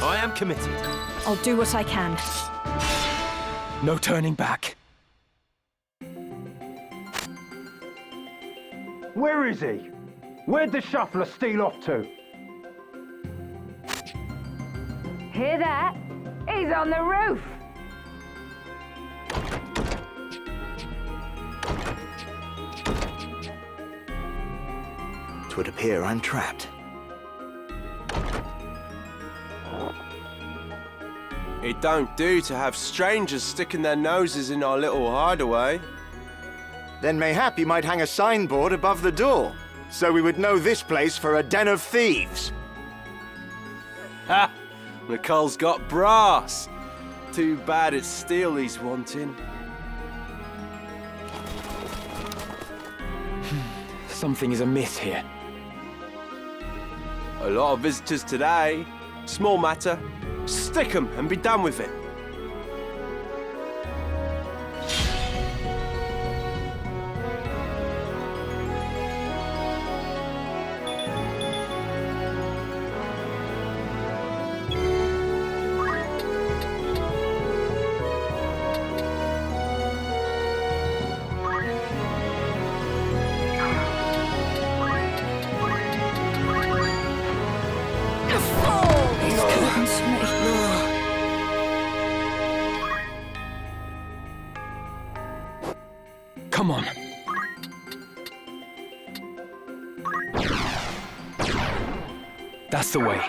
I am committed. I'll do what I can. No turning back. Where is he? Where'd the shuffler steal off to? Hear that? He's on the roof. Twould appear I'm trapped. It don't do to have strangers sticking their noses in our little hideaway. Then mayhap you might hang a signboard above the door, so we would know this place for a den of thieves. Ha! Nicole's got brass. Too bad it's steel he's wanting. Something is amiss here. A lot of visitors today. Small matter. Stick 'em and be done with it. Come on. That's the way.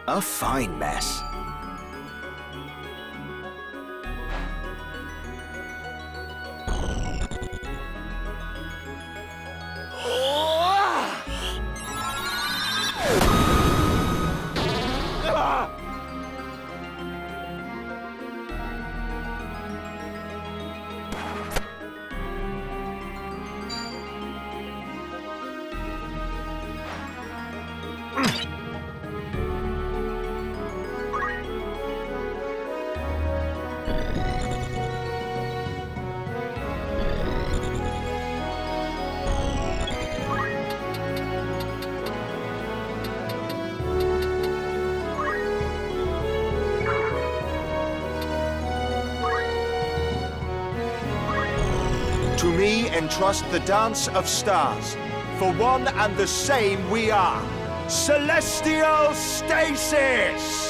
A fine mess. To me entrust the dance of stars, for one and the same we are. Celestial stasis!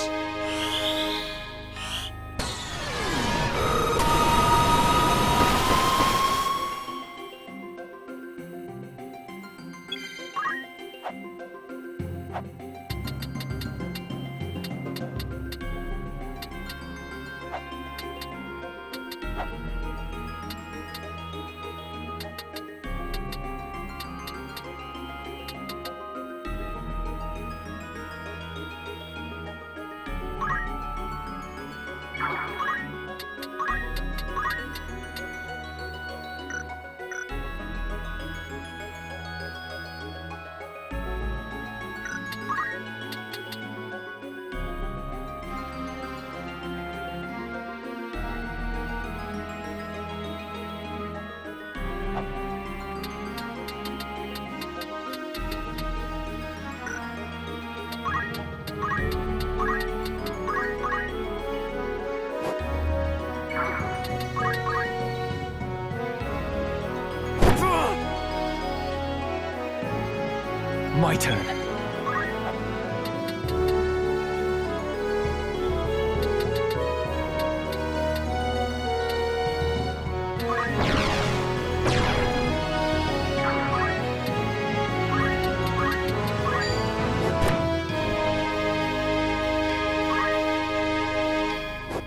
My turn.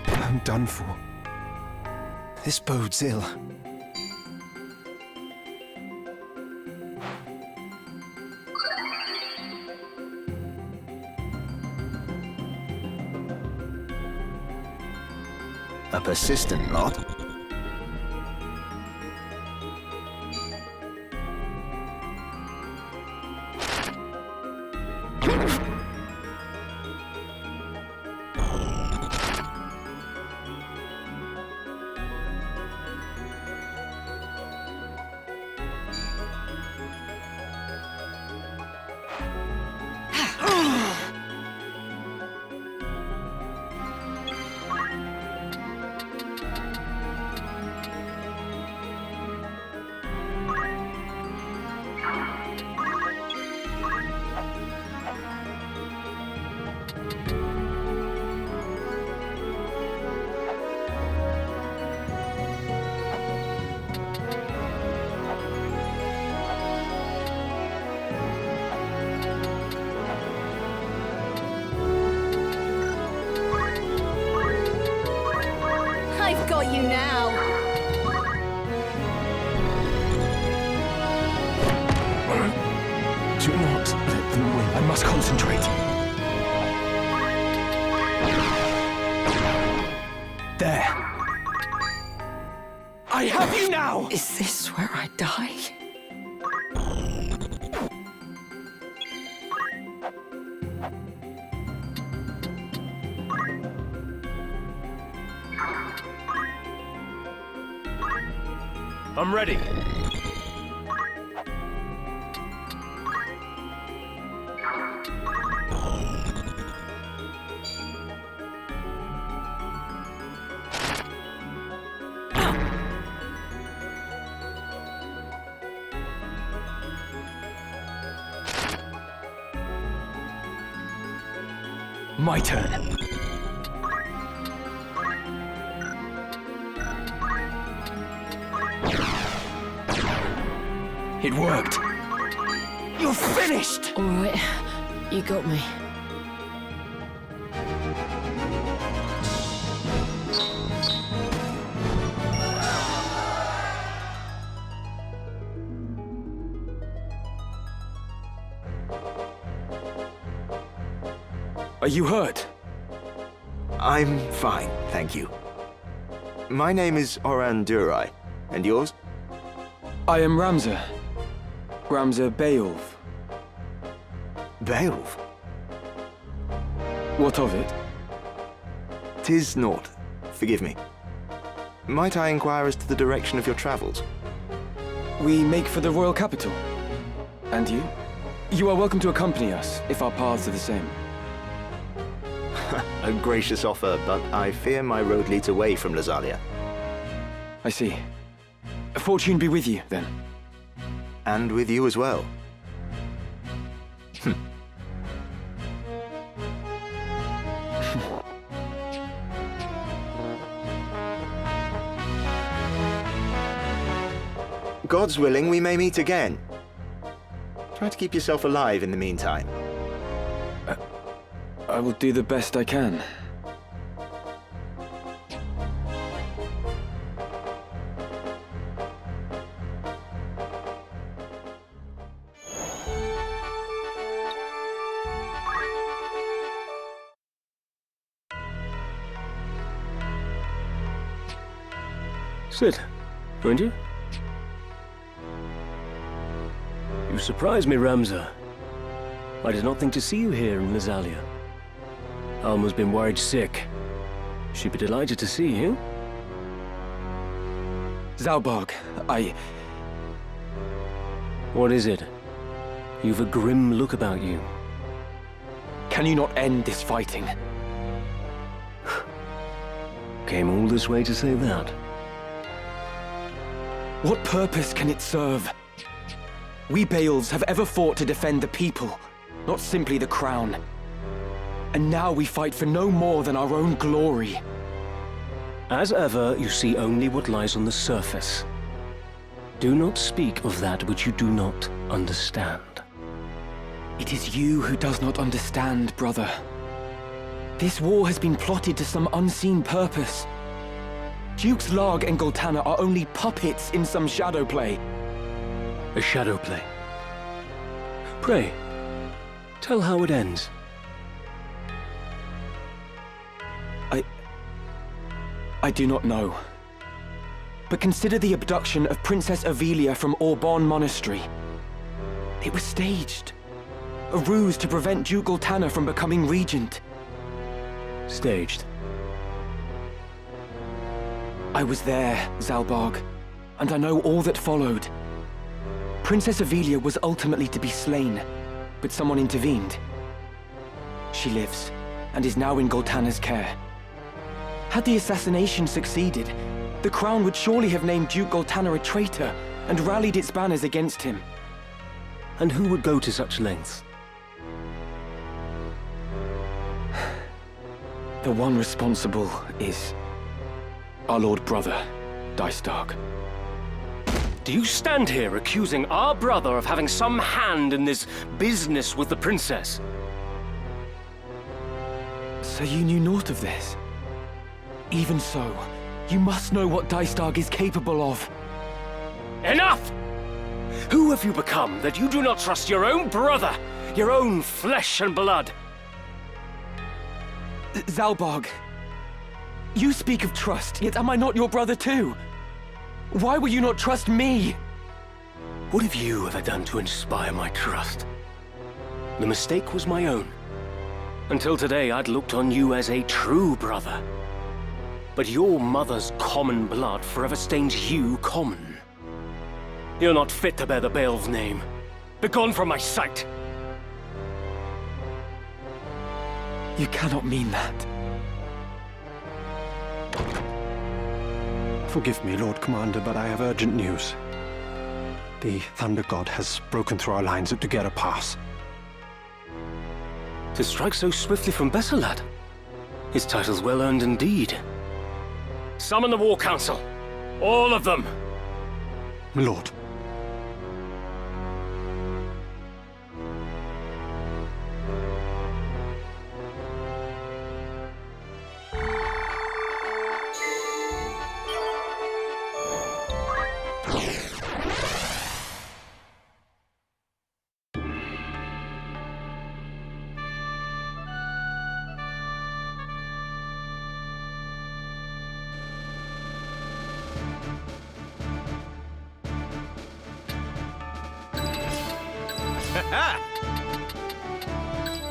I'm done for. This bodes ill. A persistent lot. got you now. Do not let them win. I must concentrate. There. I have you now! Is this where I die? I'm ready. My turn. It worked. You're finished! All right, you got me. Are you hurt? I'm fine, thank you. My name is Oran Durai, and yours? I am Ramza. Ramza Beowulf. Beowulf? What of it? 'Tis naught. Forgive me. Might I inquire as to the direction of your travels? We make for the royal capital. And you? You are welcome to accompany us, if our paths are the same. A gracious offer, but I fear my road leads away from Lazalia. I see. Fortune be with you, then. And with you as well. God's willing, we may meet again. Try to keep yourself alive in the meantime. I will do the best I can. Sit, won't you? You surprise me, Ramza. I did not think to see you here in Lazalia. Alma's been worried sick. She'd be delighted to see you. Zalbarg, What is it? You've a grim look about you. Can you not end this fighting? Came all this way to say that. What purpose can it serve? We Beowulfs have ever fought to defend the people, not simply the crown. And now we fight for no more than our own glory. As ever, you see only what lies on the surface. Do not speak of that which you do not understand. It is you who does not understand, brother. This war has been plotted to some unseen purpose. Dukes Larg and Goltana are only puppets in some shadow play. A shadow play. Pray, tell how it ends. I do not know. But consider the abduction of Princess Avelia from Orban Monastery. It was staged. A ruse to prevent Duke Goltana from becoming regent. Staged. I was there, Zalbarg, and I know all that followed. Princess Avelia was ultimately to be slain, but someone intervened. She lives, and is now in Goltana's care. Had the assassination succeeded, the crown would surely have named Duke Goltana a traitor and rallied its banners against him. And who would go to such lengths? The one responsible is our Lord Brother, Dystark. Do you stand here accusing our brother of having some hand in this business with the princess? So you knew naught of this? Even so, You must know what Dystag is capable of. Enough! Who have you become that you do not trust your own brother, your own flesh and blood? Zalbog, you speak of trust, yet am I not your brother too? Why will you not trust me? What have you ever done to inspire my trust? The mistake was my own. Until today, I'd looked on you as a true brother. But your mother's common blood forever stains you common. You're not fit to bear the Bael's name. Begone from my sight! You cannot mean that. Forgive me, Lord Commander, but I have urgent news. The Thunder God has broken through our lines to get a pass. To strike so swiftly from Besselad? His title's well earned indeed. Summon the War Council. All of them! My lord.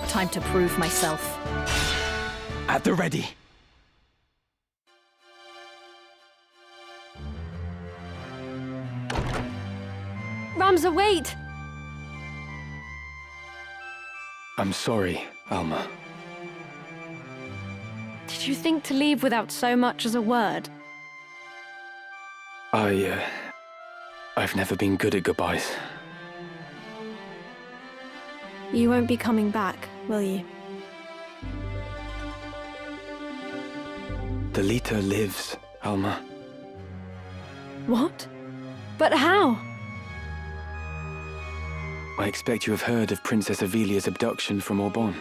Time to prove myself. At the ready. Ramza, wait! I'm sorry, Alma. Did you think to leave without so much as a word? I've never been good at goodbyes. You won't be coming back, will you? Delita lives, Alma. What? But how? I expect you have heard of Princess Avelia's abduction from Orbonne.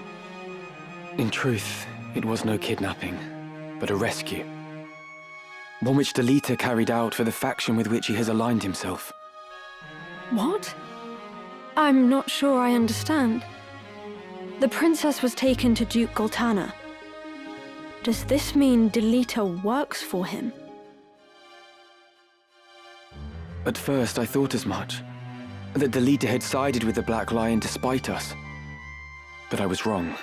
In truth, it was no kidnapping, but a rescue. One which Delita carried out for the faction with which he has aligned himself. What? I'm not sure I understand. The princess was taken to Duke Goltana. Does this mean Delita works for him? At first, I thought as much. That Delita had sided with the Black Lion to spite us. But I was wrong.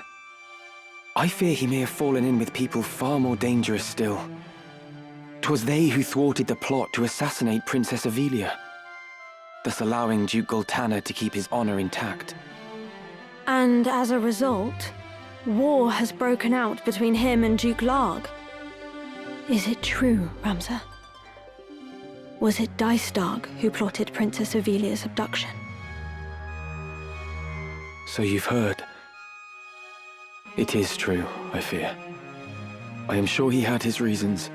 I fear he may have fallen in with people far more dangerous still. 'Twas they who thwarted the plot to assassinate Princess Avelia, thus allowing Duke Goltana to keep his honor intact. And as a result, war has broken out between him and Duke Larg. Is it true, Ramza? Was it Dystag who plotted Princess Avelia's abduction? So you've heard. It is true, I fear. I am sure he had his reasons,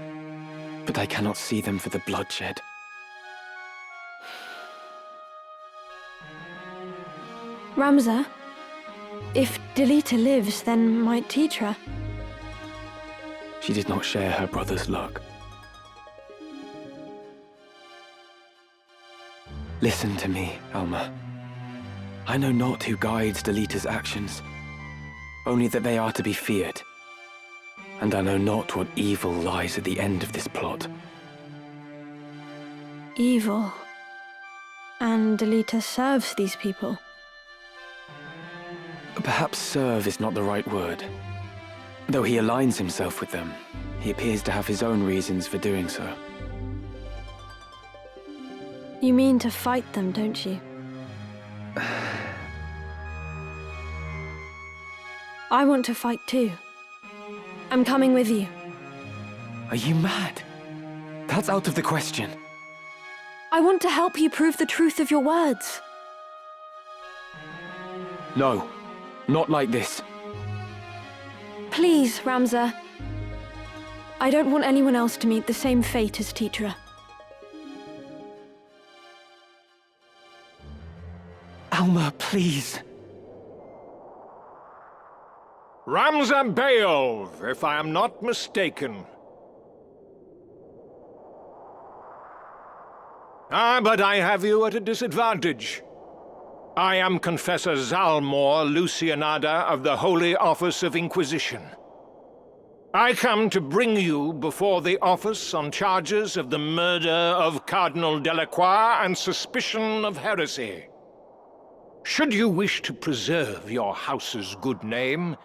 but I cannot see them for the bloodshed. Ramza, if Delita lives, then might Tetra? She did not share her brother's luck. Listen to me, Alma. I know not who guides Delita's actions, only that they are to be feared. And I know not what evil lies at the end of this plot. Evil. And Delita serves these people. Perhaps serve is not the right word. Though he aligns himself with them, he appears to have his own reasons for doing so. You mean to fight them, don't you? I want to fight too. I'm coming with you. Are you mad? That's out of the question. I want to help you prove the truth of your words. No, not like this. Please, Ramza. I don't want anyone else to meet the same fate as Tetra. Alma, please. Ramza Beov, if I am not mistaken. Ah, but I have you at a disadvantage. I am Confessor Zalmor Lucianada of the Holy Office of Inquisition. I come to bring you before the office on charges of the murder of Cardinal Delacroix and suspicion of heresy. Should you wish to preserve your house's good name,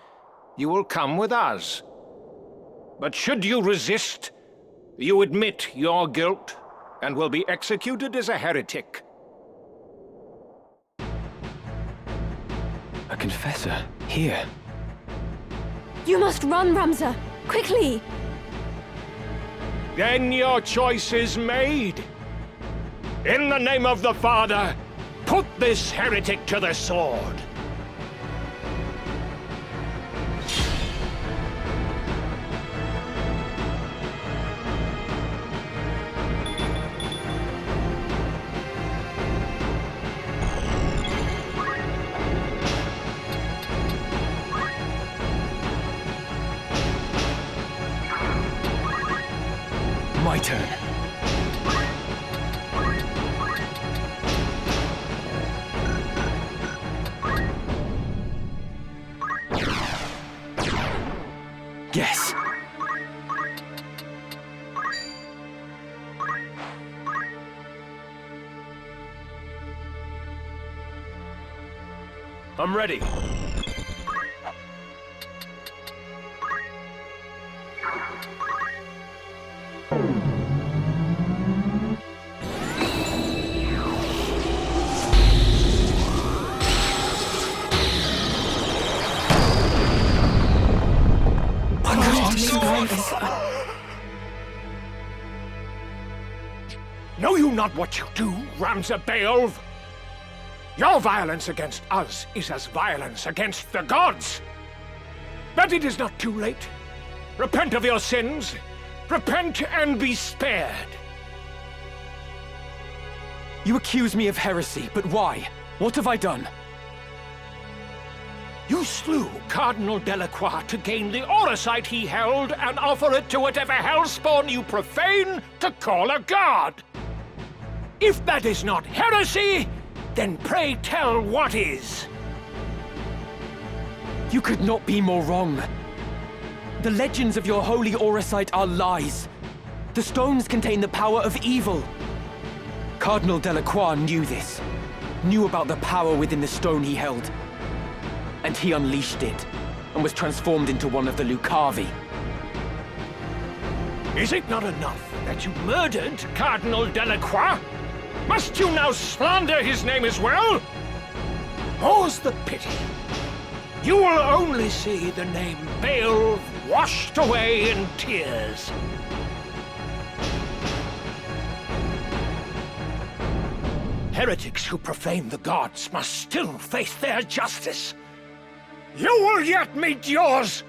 you will come with us. But should you resist, you admit your guilt and will be executed as a heretic. A confessor? Here? You must run, Ramza! Quickly! Then your choice is made. In the name of the Father, put this heretic to the sword. My turn. Yes. I'm ready. Know you not what you do, Ramza Beowulf? Your violence against us is as violence against the gods. But it is not too late. Repent of your sins. Repent and be spared. You accuse me of heresy, but why? What have I done? You slew Cardinal Delacroix to gain the Orosight he held and offer it to whatever hellspawn you profane to call a god. If that is not heresy, then pray tell what is. You could not be more wrong. The legends of your holy Orosight are lies. The stones contain the power of evil. Cardinal Delacroix knew this. Knew about the power within the stone he held. And he unleashed it, and was transformed into one of the Lucavi. Is it not enough that you murdered Cardinal Delacroix? Must you now slander his name as well? More's the pity. You will only see the name Beowulf washed away in tears. Heretics who profane the gods must still face their justice. You will yet meet yours!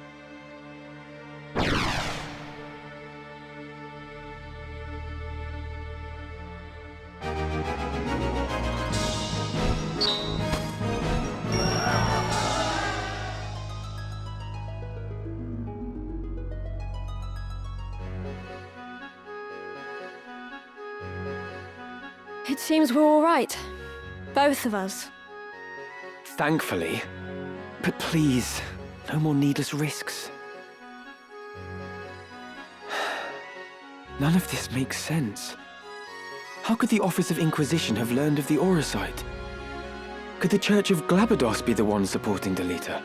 It seems we're all right. Both of us. Thankfully. But please, no more needless risks. None of this makes sense. How could the Office of Inquisition have learned of the Orosight? Could the Church of Glabados be the one supporting Delita?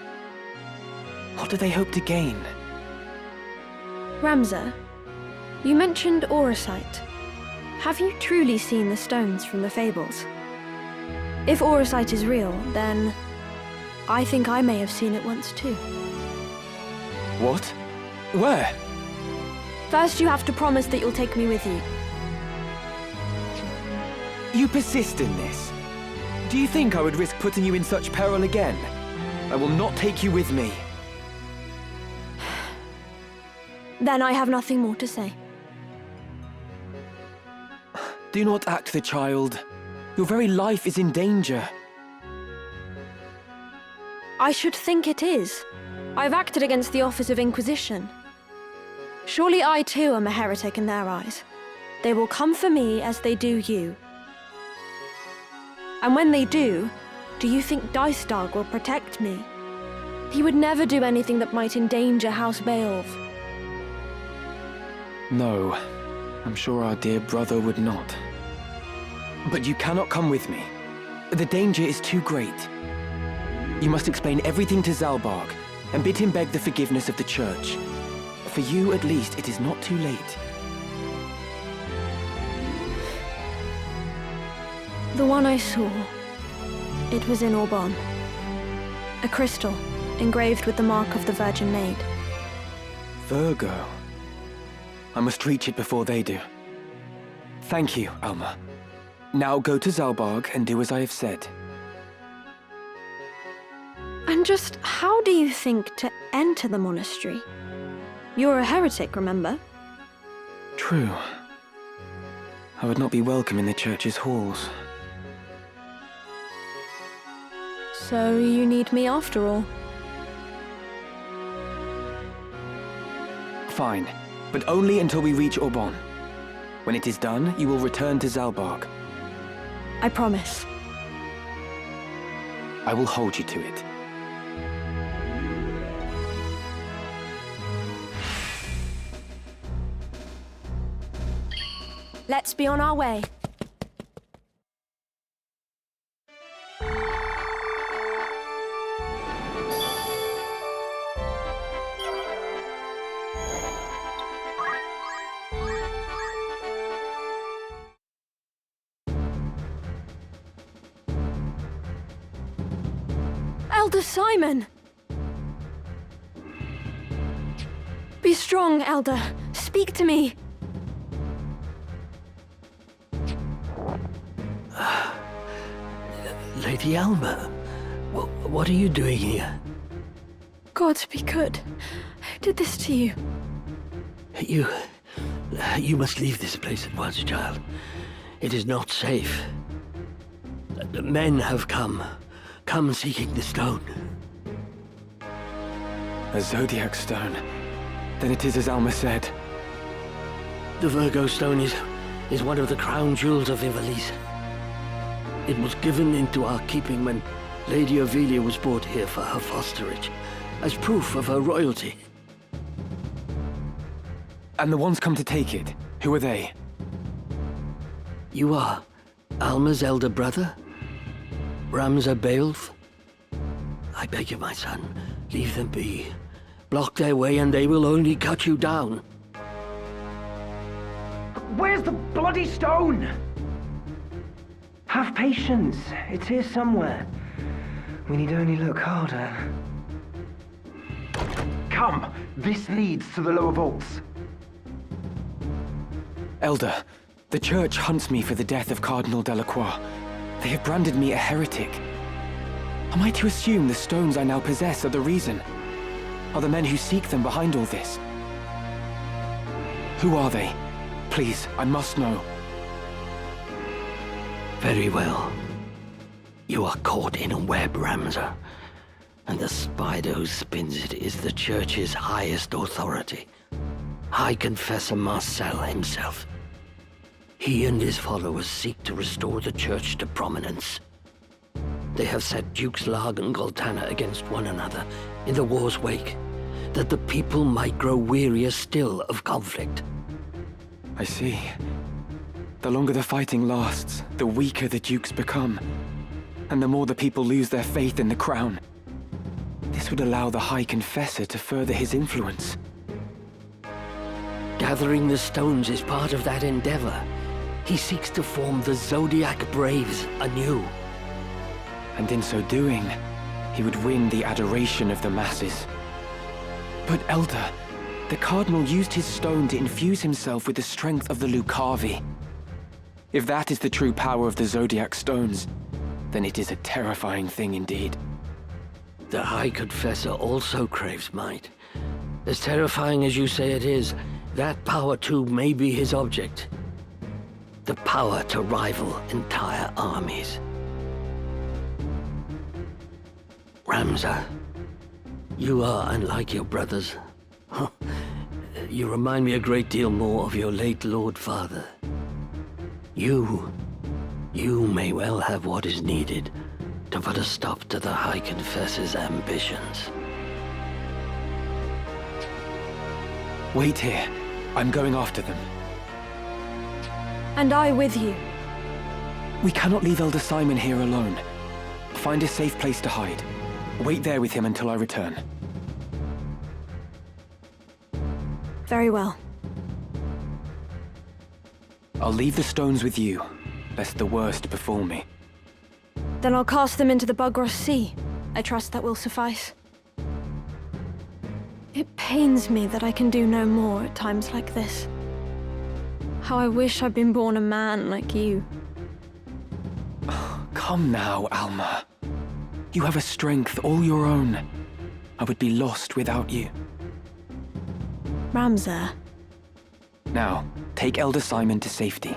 What do they hope to gain? Ramza, you mentioned Orosight. Have you truly seen the stones from the fables? If Orosight is real, then I think I may have seen it once too. What? Where? First, you have to promise that you'll take me with you. You persist in this. Do you think I would risk putting you in such peril again? I will not take you with me. Then I have nothing more to say. Do not act the child. Your very life is in danger. I should think it is. I've acted against the Office of Inquisition. Surely I too am a heretic in their eyes. They will come for me as they do you. And when they do you think Dystag will protect me? He would never do anything that might endanger House Beowulf. No, I'm sure our dear brother would not. But you cannot come with me. The danger is too great. You must explain everything to Zalbarg and bid him beg the forgiveness of the Church. For you, at least, it is not too late. The one I saw, it was in Aubonne. A crystal, engraved with the mark of the Virgin Maid. Virgo. I must reach it before they do. Thank you, Alma. Now go to Zalbarg and do as I have said. And just how do you think to enter the monastery? You're a heretic, remember? True. I would not be welcome in the church's halls. So you need me after all. Fine, but only until we reach Aubonne. When it is done, you will return to Zalbarg. I promise. I will hold you to it. Let's be on our way. Elder Simon! Be strong, Elder. Speak to me. Lady Alma, what are you doing here? God be good. Who did this to you? You must leave this place at once, child. It is not safe. The men have come seeking the stone. A Zodiac stone. Then it is as Alma said. The Virgo stone is one of the crown jewels of Ivalice. It was given into our keeping when Lady Ovelia was brought here for her fosterage, as proof of her royalty. And the ones come to take it, who are they? You are Alma's elder brother? Ramza Beowulf? I beg you, my son, leave them be. Block their way and they will only cut you down. Where's the bloody stone? Have patience. It's here somewhere. We need only look harder. Come! This leads to the lower vaults. Elder, the Church hunts me for the death of Cardinal Delacroix. They have branded me a heretic. Am I to assume the stones I now possess are the reason? Are the men who seek them behind all this? Who are they? Please, I must know. Very well. You are caught in a web, Ramza. And the spider who spins it is the Church's highest authority. High Confessor Marcel himself. He and his followers seek to restore the Church to prominence. They have set Dukes Larg and Goltana against one another in the war's wake, that the people might grow wearier still of conflict. I see. The longer the fighting lasts, the weaker the Dukes become. And the more the people lose their faith in the crown. This would allow the High Confessor to further his influence. Gathering the stones is part of that endeavor. He seeks to form the Zodiac Braves anew. And in so doing, he would win the adoration of the masses. But Elder, the Cardinal used his stone to infuse himself with the strength of the Lucavi. If that is the true power of the Zodiac stones, then it is a terrifying thing indeed. The High Confessor also craves might. As terrifying as you say it is, that power too may be his object. The power to rival entire armies. Ramza, you are unlike your brothers. You remind me a great deal more of your late Lord Father. You You may well have what is needed to put a stop to the High Confessor's ambitions. Wait here. I'm going after them. And I with you. We cannot leave Elder Simon here alone. Find a safe place to hide. Wait there with him until I return. Very well. I'll leave the stones with you, lest the worst befall me. Then I'll cast them into the Bugros Sea. I trust that will suffice. It pains me that I can do no more at times like this. How I wish I'd been born a man like you. Come now, Alma. You have a strength all your own. I would be lost without you. Ramsar. Now, take Elder Simon to safety.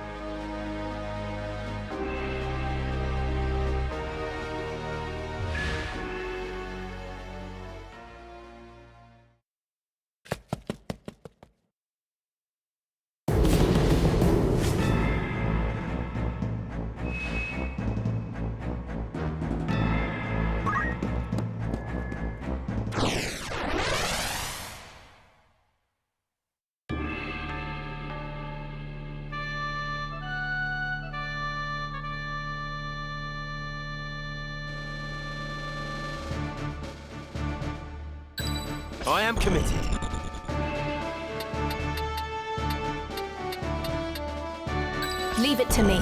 I am committed. Leave it to me.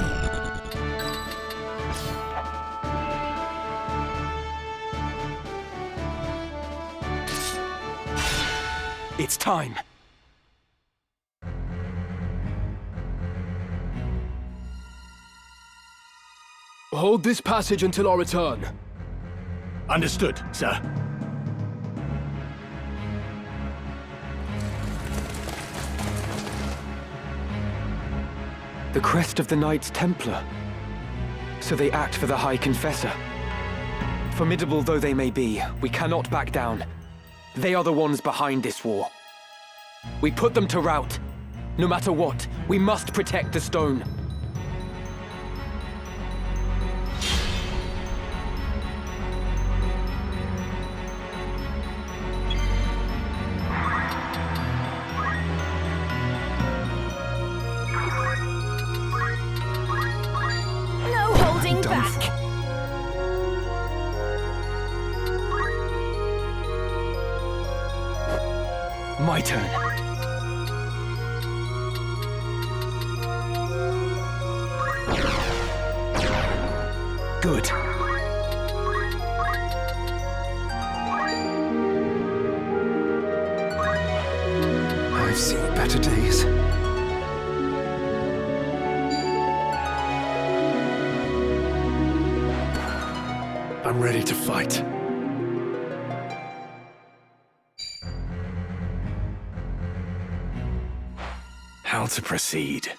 It's time. Hold this passage until our return. Understood, sir. The crest of the Knights Templar. So they act for the High Confessor. Formidable though they may be, we cannot back down. They are the ones behind this war. We put them to rout. No matter what, we must protect the stone. No holding back. My turn. Good. I've seen better days. I'm ready to fight. How to proceed?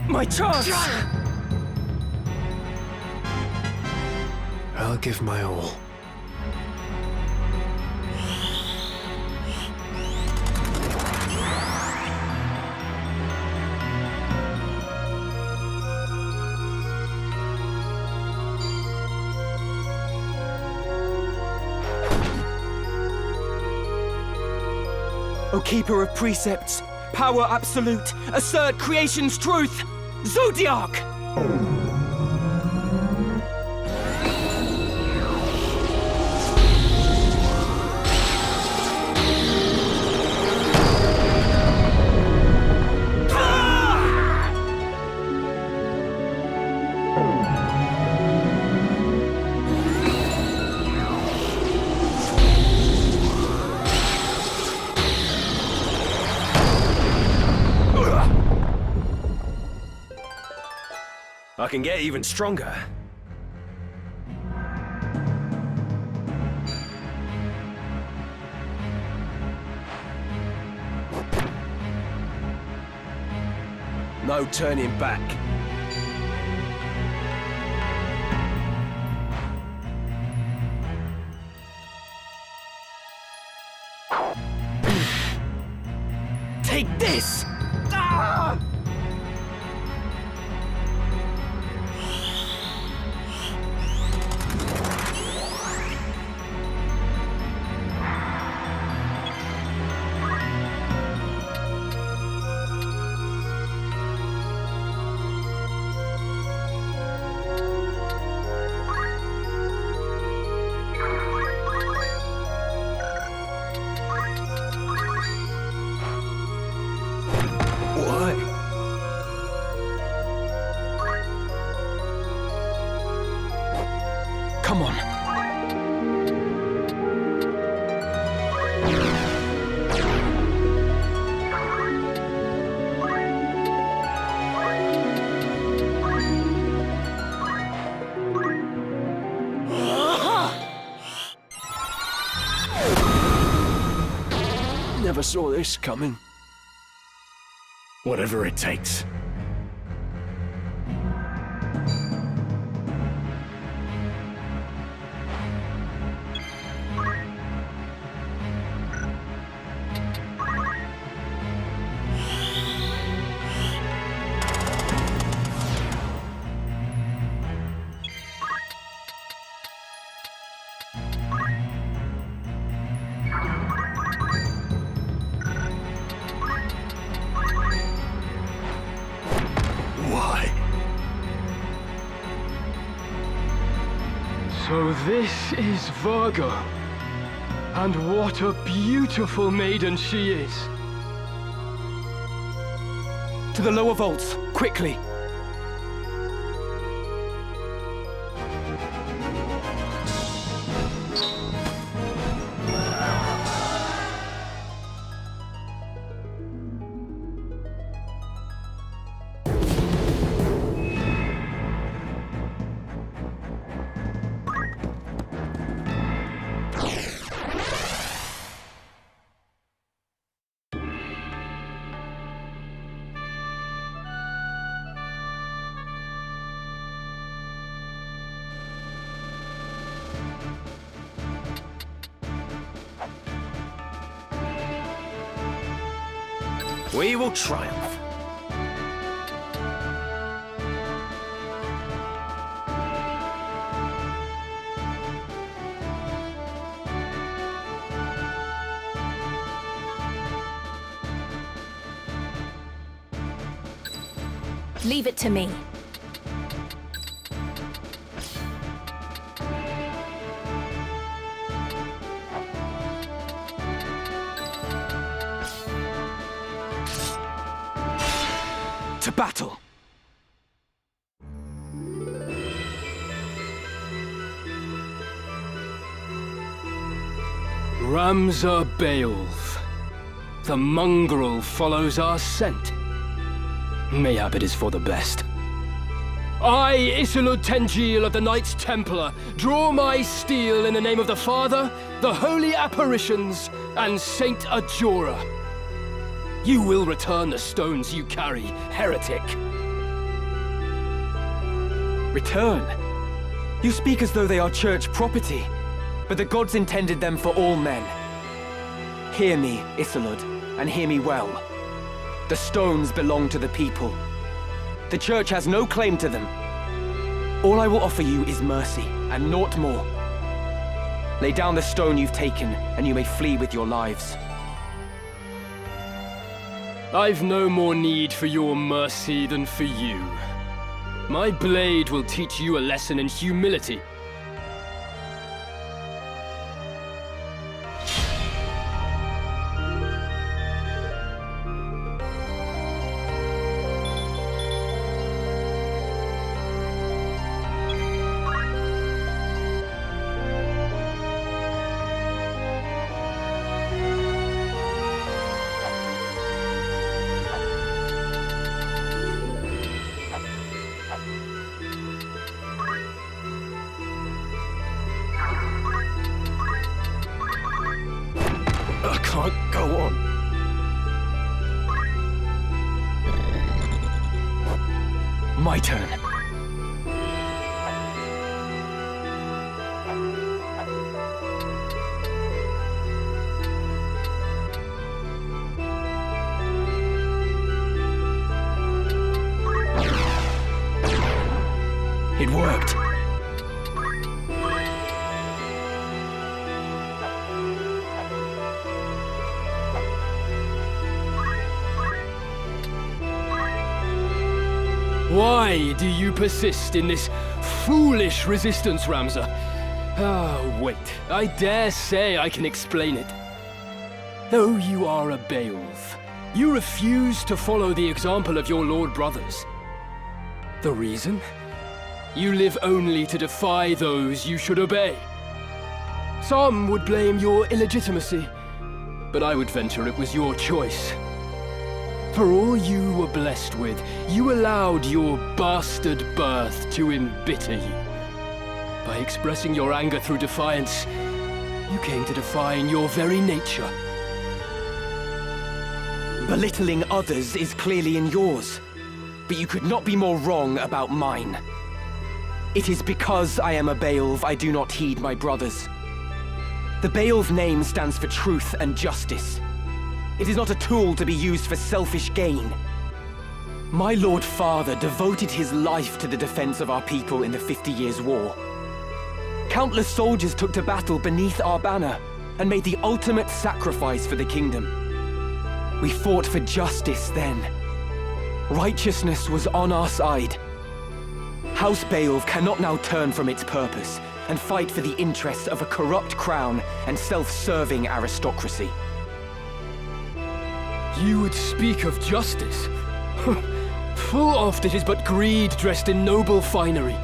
My chance! I'll give my all. O Keeper of Precepts, power absolute, assert creation's truth! Zodiac! I can get even stronger. No turning back. Take this! Ah! Come on. Never saw this coming. Whatever it takes. So this is Virgo. And what a beautiful maiden she is. To the lower vaults, quickly! We will triumph. Leave it to me. To battle! Ramza Beowulf. The mongrel follows our scent. Mayhap it is for the best. I, Isilud Tengil of the Knights Templar, draw my steel in the name of the Father, the Holy Apparitions, and Saint Ajora. You will return the stones you carry, heretic. Return? You speak as though they are church property, but the gods intended them for all men. Hear me, Isilud, and hear me well. The stones belong to the people. The church has no claim to them. All I will offer you is mercy, and naught more. Lay down the stone you've taken, and you may flee with your lives. I've no more need for your mercy than for you. My blade will teach you a lesson in humility. My turn. It worked. Why do you persist in this foolish resistance, Ramza? Ah, wait. I dare say I can explain it. Though you are a Beowulf, you refuse to follow the example of your Lord brothers. The reason? You live only to defy those you should obey. Some would blame your illegitimacy, but I would venture it was your choice. For all you were blessed with, you allowed your bastard birth to embitter you. By expressing your anger through defiance, you came to define your very nature. Belittling others is clearly in yours, but you could not be more wrong about mine. It is because I am a Beowulf I do not heed my brothers. The Beowulf name stands for truth and justice. It is not a tool to be used for selfish gain. My Lord Father devoted his life to the defense of our people in the 50 Years' War. Countless soldiers took to battle beneath our banner and made the ultimate sacrifice for the kingdom. We fought for justice then. Righteousness was on our side. House Beowulf cannot now turn from its purpose and fight for the interests of a corrupt crown and self-serving aristocracy. You would speak of justice? Full oft it is but greed dressed in noble finery.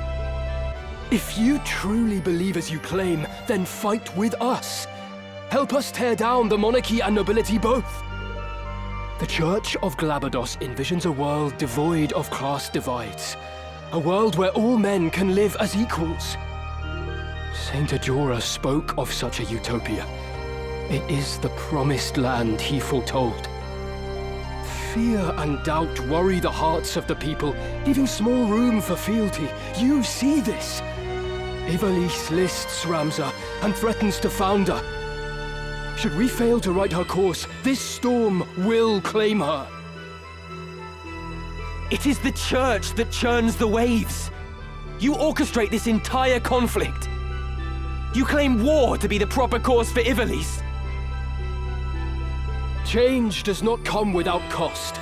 If you truly believe as you claim, then fight with us. Help us tear down the monarchy and nobility both. The Church of Glabados envisions a world devoid of class divides. A world where all men can live as equals. Saint Ajora spoke of such a utopia. It is the promised land he foretold. Fear and doubt worry the hearts of the people, leaving small room for fealty. You see this. Ivalice lists Ramza and threatens to founder. Should we fail to right her course, this storm will claim her. It is the Church that churns the waves. You orchestrate this entire conflict. You claim war to be the proper course for Ivalice. Change does not come without cost.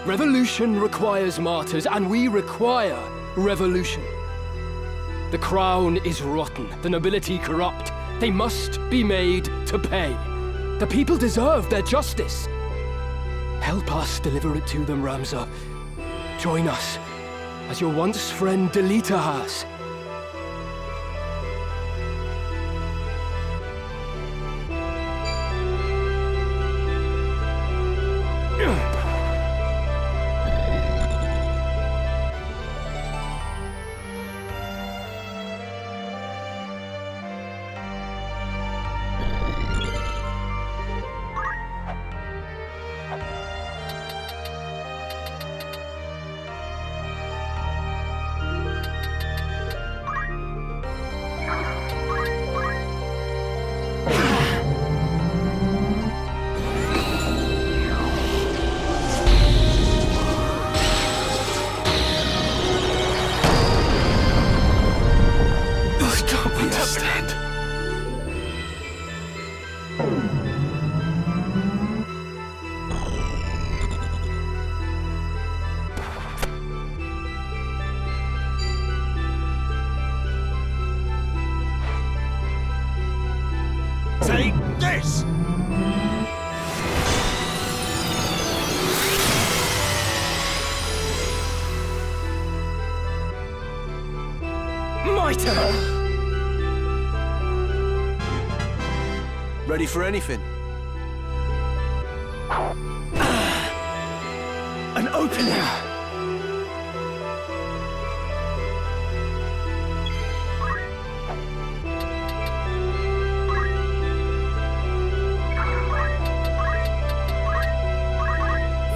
Revolution requires martyrs, and we require revolution. The crown is rotten, the nobility corrupt. They must be made to pay. The people deserve their justice. Help us deliver it to them, Ramza. Join us, as your once friend Delita has. Take this! My turn! Ready for anything? An opening!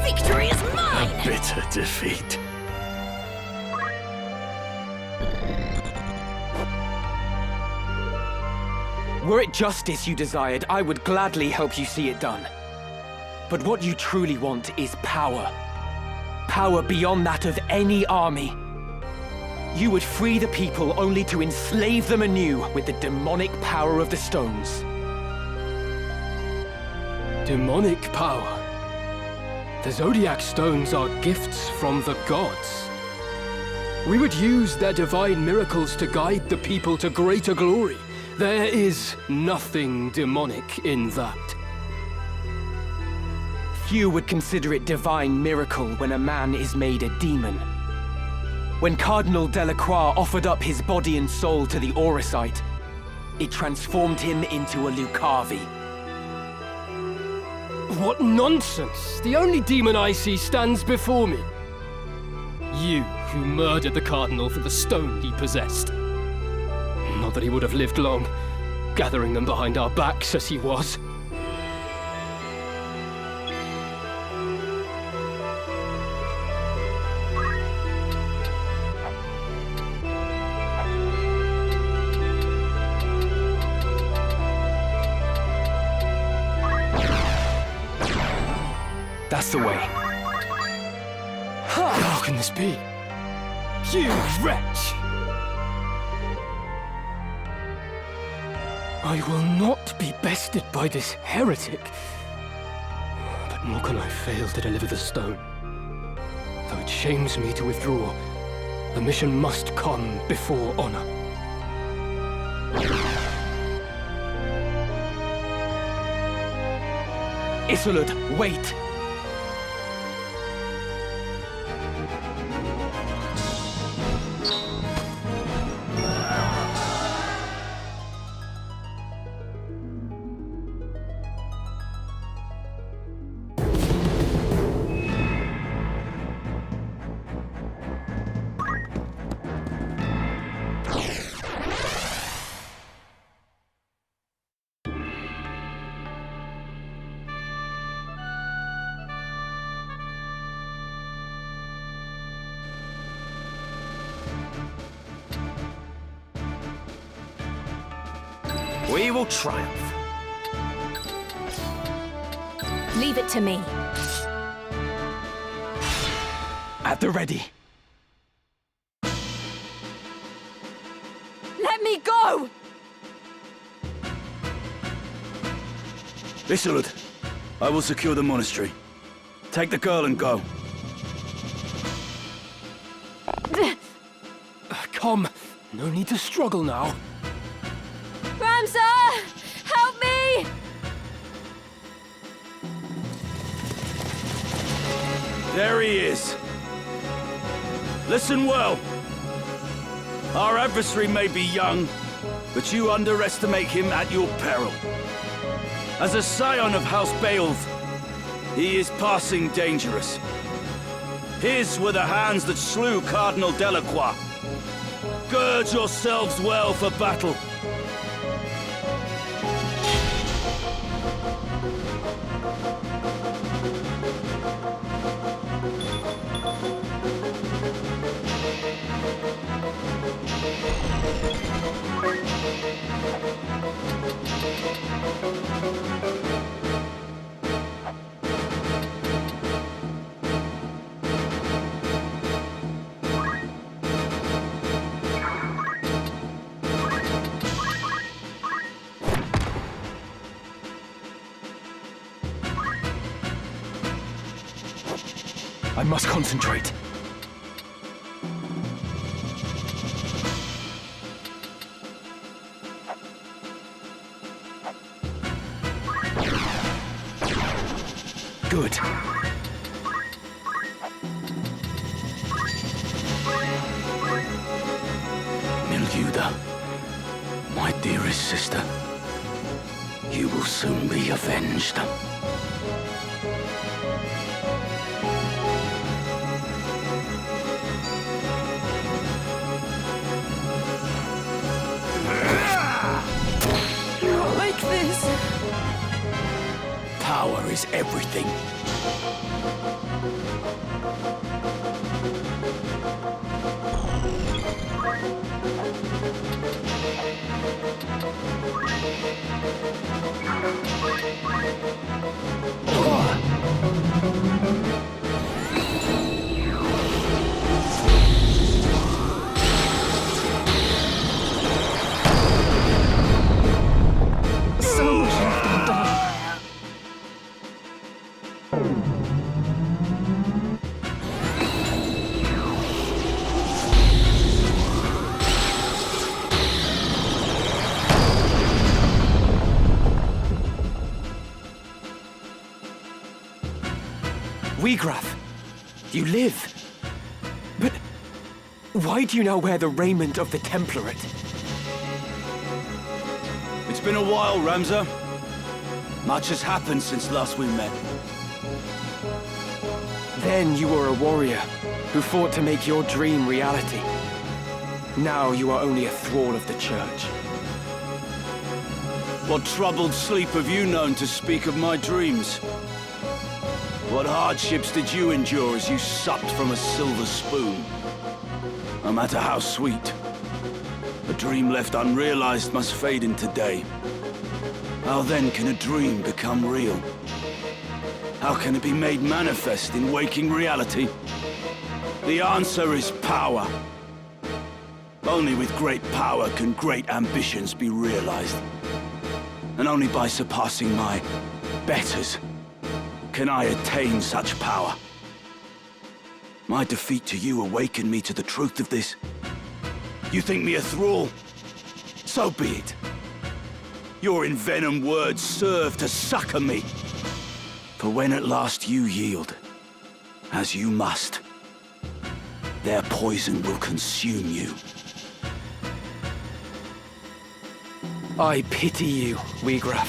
Victory is mine! A bitter defeat. Were it justice you desired, I would gladly help you see it done. But what you truly want is power. Power beyond that of any army. You would free the people only to enslave them anew with the demonic power of the stones. Demonic power? The Zodiac Stones are gifts from the gods. We would use their divine miracles to guide the people to greater glory. There is nothing demonic in that. Few would consider it divine miracle when a man is made a demon. When Cardinal Delacroix offered up his body and soul to the Auracite, it transformed him into a Lucavi. What nonsense! The only demon I see stands before me. You, who murdered the Cardinal for the stone he possessed. Not that he would have lived long, gathering them behind our backs as he was. That's the way. How can this be? You wretch! I will not be bested by this heretic. But nor can I fail to deliver the stone. Though it shames me to withdraw, the mission must come before honor. Isolde, wait! We will triumph. Leave it to me. At the ready. Let me go! Isolde, I will secure the monastery. Take the girl and go. Come, no need to struggle now. Ramsar! Help me! There he is. Listen well. Our adversary may be young, but you underestimate him at your peril. As a scion of House Beowulf, he is passing dangerous. His were the hands that slew Cardinal Delacroix. Gird yourselves well for battle. I must concentrate. Good. Miljuda, my dearest sister, you will soon be avenged. Like this. Power is everything. So much left undone. Weegraf, you live. But why do you now wear the raiment of the Template? It's been a while, Ramza. Much has happened since last we met. Then you were a warrior who fought to make your dream reality. Now you are only a thrall of the Church. What troubled sleep have you known to speak of my dreams? What hardships did you endure as you supped from a silver spoon? No matter how sweet, a dream left unrealized must fade into day. How then can a dream become real? How can it be made manifest in waking reality? The answer is power. Only with great power can great ambitions be realized. And only by surpassing my betters can I attain such power. My defeat to you awakened me to the truth of this. You think me a thrall? So be it. Your envenomed words serve to succor me. For when at last you yield, as you must, their poison will consume you. I pity you, Weegraf.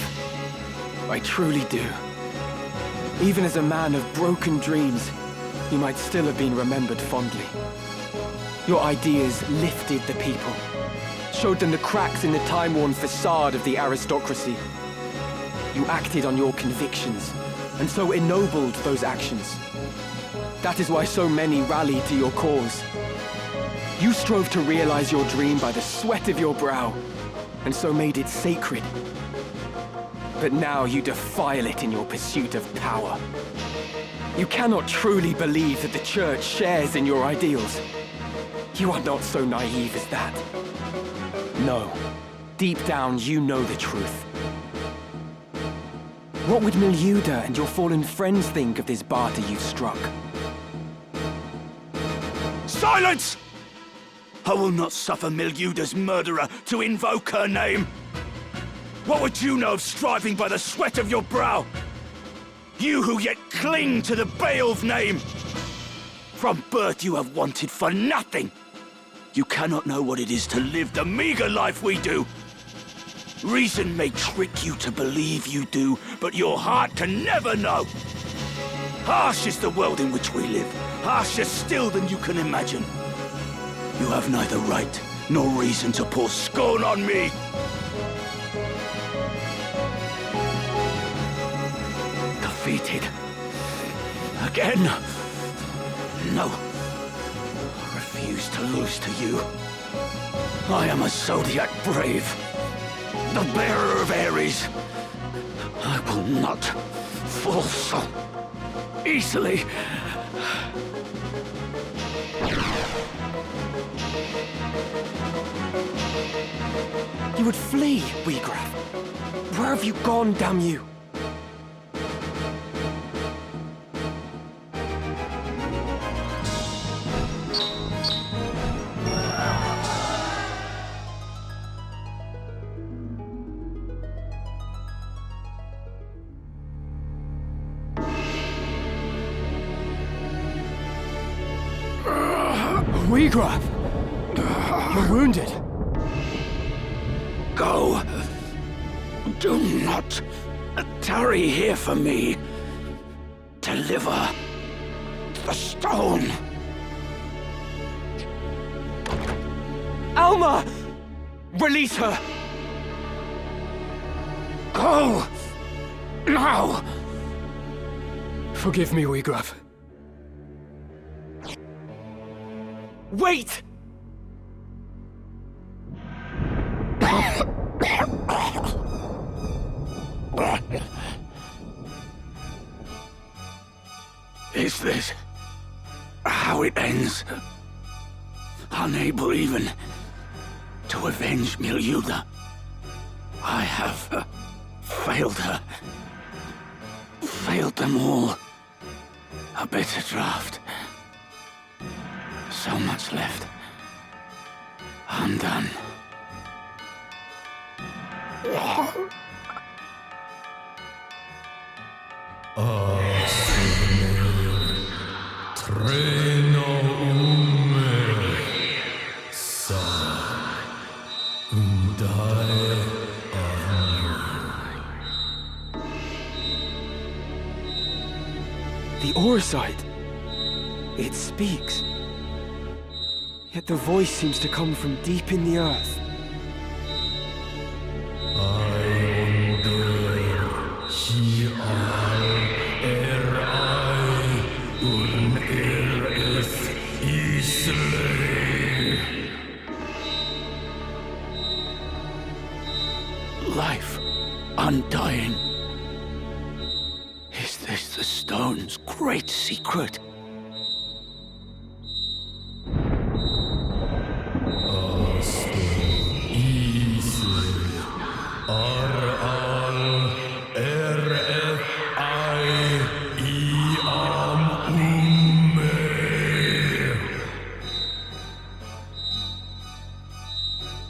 I truly do. Even as a man of broken dreams, you might still have been remembered fondly. Your ideas lifted the people, showed them the cracks in the time-worn facade of the aristocracy. You acted on your convictions, and so ennobled those actions. That is why so many rallied to your cause. You strove to realize your dream by the sweat of your brow, and so made it sacred. But now you defile it in your pursuit of power. You cannot truly believe that the Church shares in your ideals. You are not so naive as that. No. Deep down, you know the truth. What would Milyuda and your fallen friends think of this barter you've struck? Silence! I will not suffer Milyuda's murderer to invoke her name. What would you know of striving by the sweat of your brow? You who yet cling to the Beowulf name! From birth you have wanted for nothing! You cannot know what it is to live the meager life we do! Reason may trick you to believe you do, but your heart can never know! Harsh is the world in which we live, harsher still than you can imagine. You have neither right nor reason to pour scorn on me! Defeated. Again. No. I refuse to lose to you. I am a Zodiac brave. The bearer of Ares. I will not fall so easily. You would flee, Weegraf. Where have you gone, damn you? Weegraf! You're wounded. Go. Do not tarry here for me. Deliver the stone. Alma! Release her! Go! Now! Forgive me, Weegraf. Wait! this how it ends? Unable even to avenge Milyuda. I have failed her. Failed them all. A bitter draft. So much left. Undone. The Auracite. It speaks. Yet the voice seems to come from deep in the earth. Life undying. Is this the stone's great secret?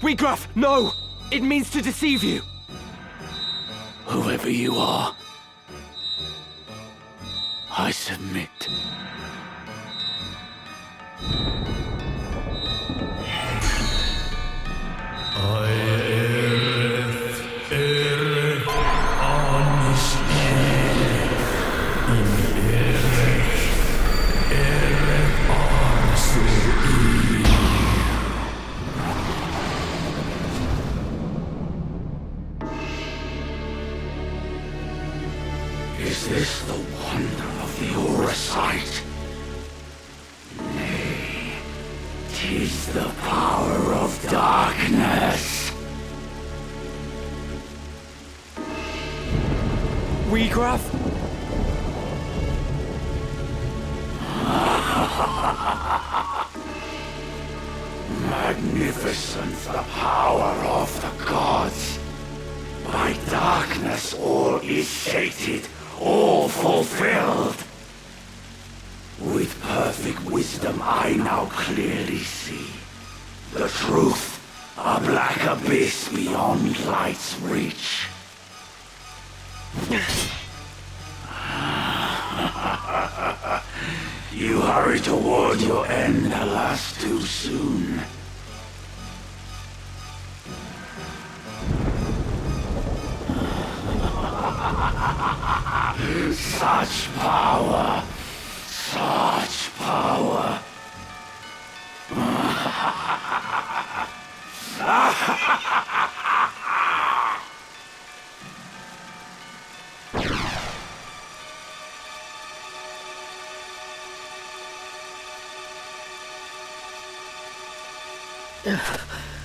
Wheatgraph, no! It means to deceive you! Whoever you are, I submit. Is this the wonder of the Auracite? Nay, 'tis the power of darkness. Wheatgraph? Magnificent the power of the gods. By darkness all is sated, all fulfilled. With perfect wisdom I now clearly see the truth, a black abyss beyond light's reach. You hurry toward your end, alas, too soon. Such power! Such power!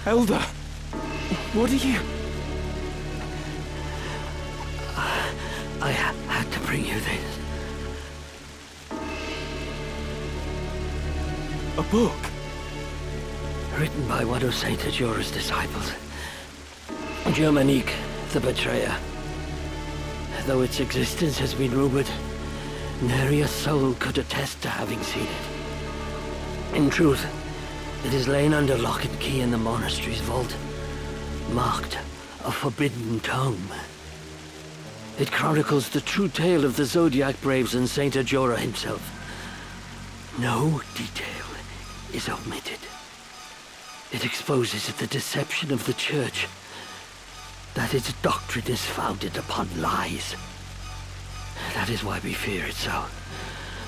Elder, what are you? I had to bring you this. A book? Written by one of Saint Ajora's disciples. Germanique, the Betrayer. Though its existence has been rumored, nary a soul could attest to having seen it. In truth, it is lain under lock and key in the monastery's vault, marked a forbidden tome. It chronicles the true tale of the Zodiac Braves and Saint Ajora himself. No detail is omitted. It exposes the deception of the Church, that its doctrine is founded upon lies. That is why we fear it so,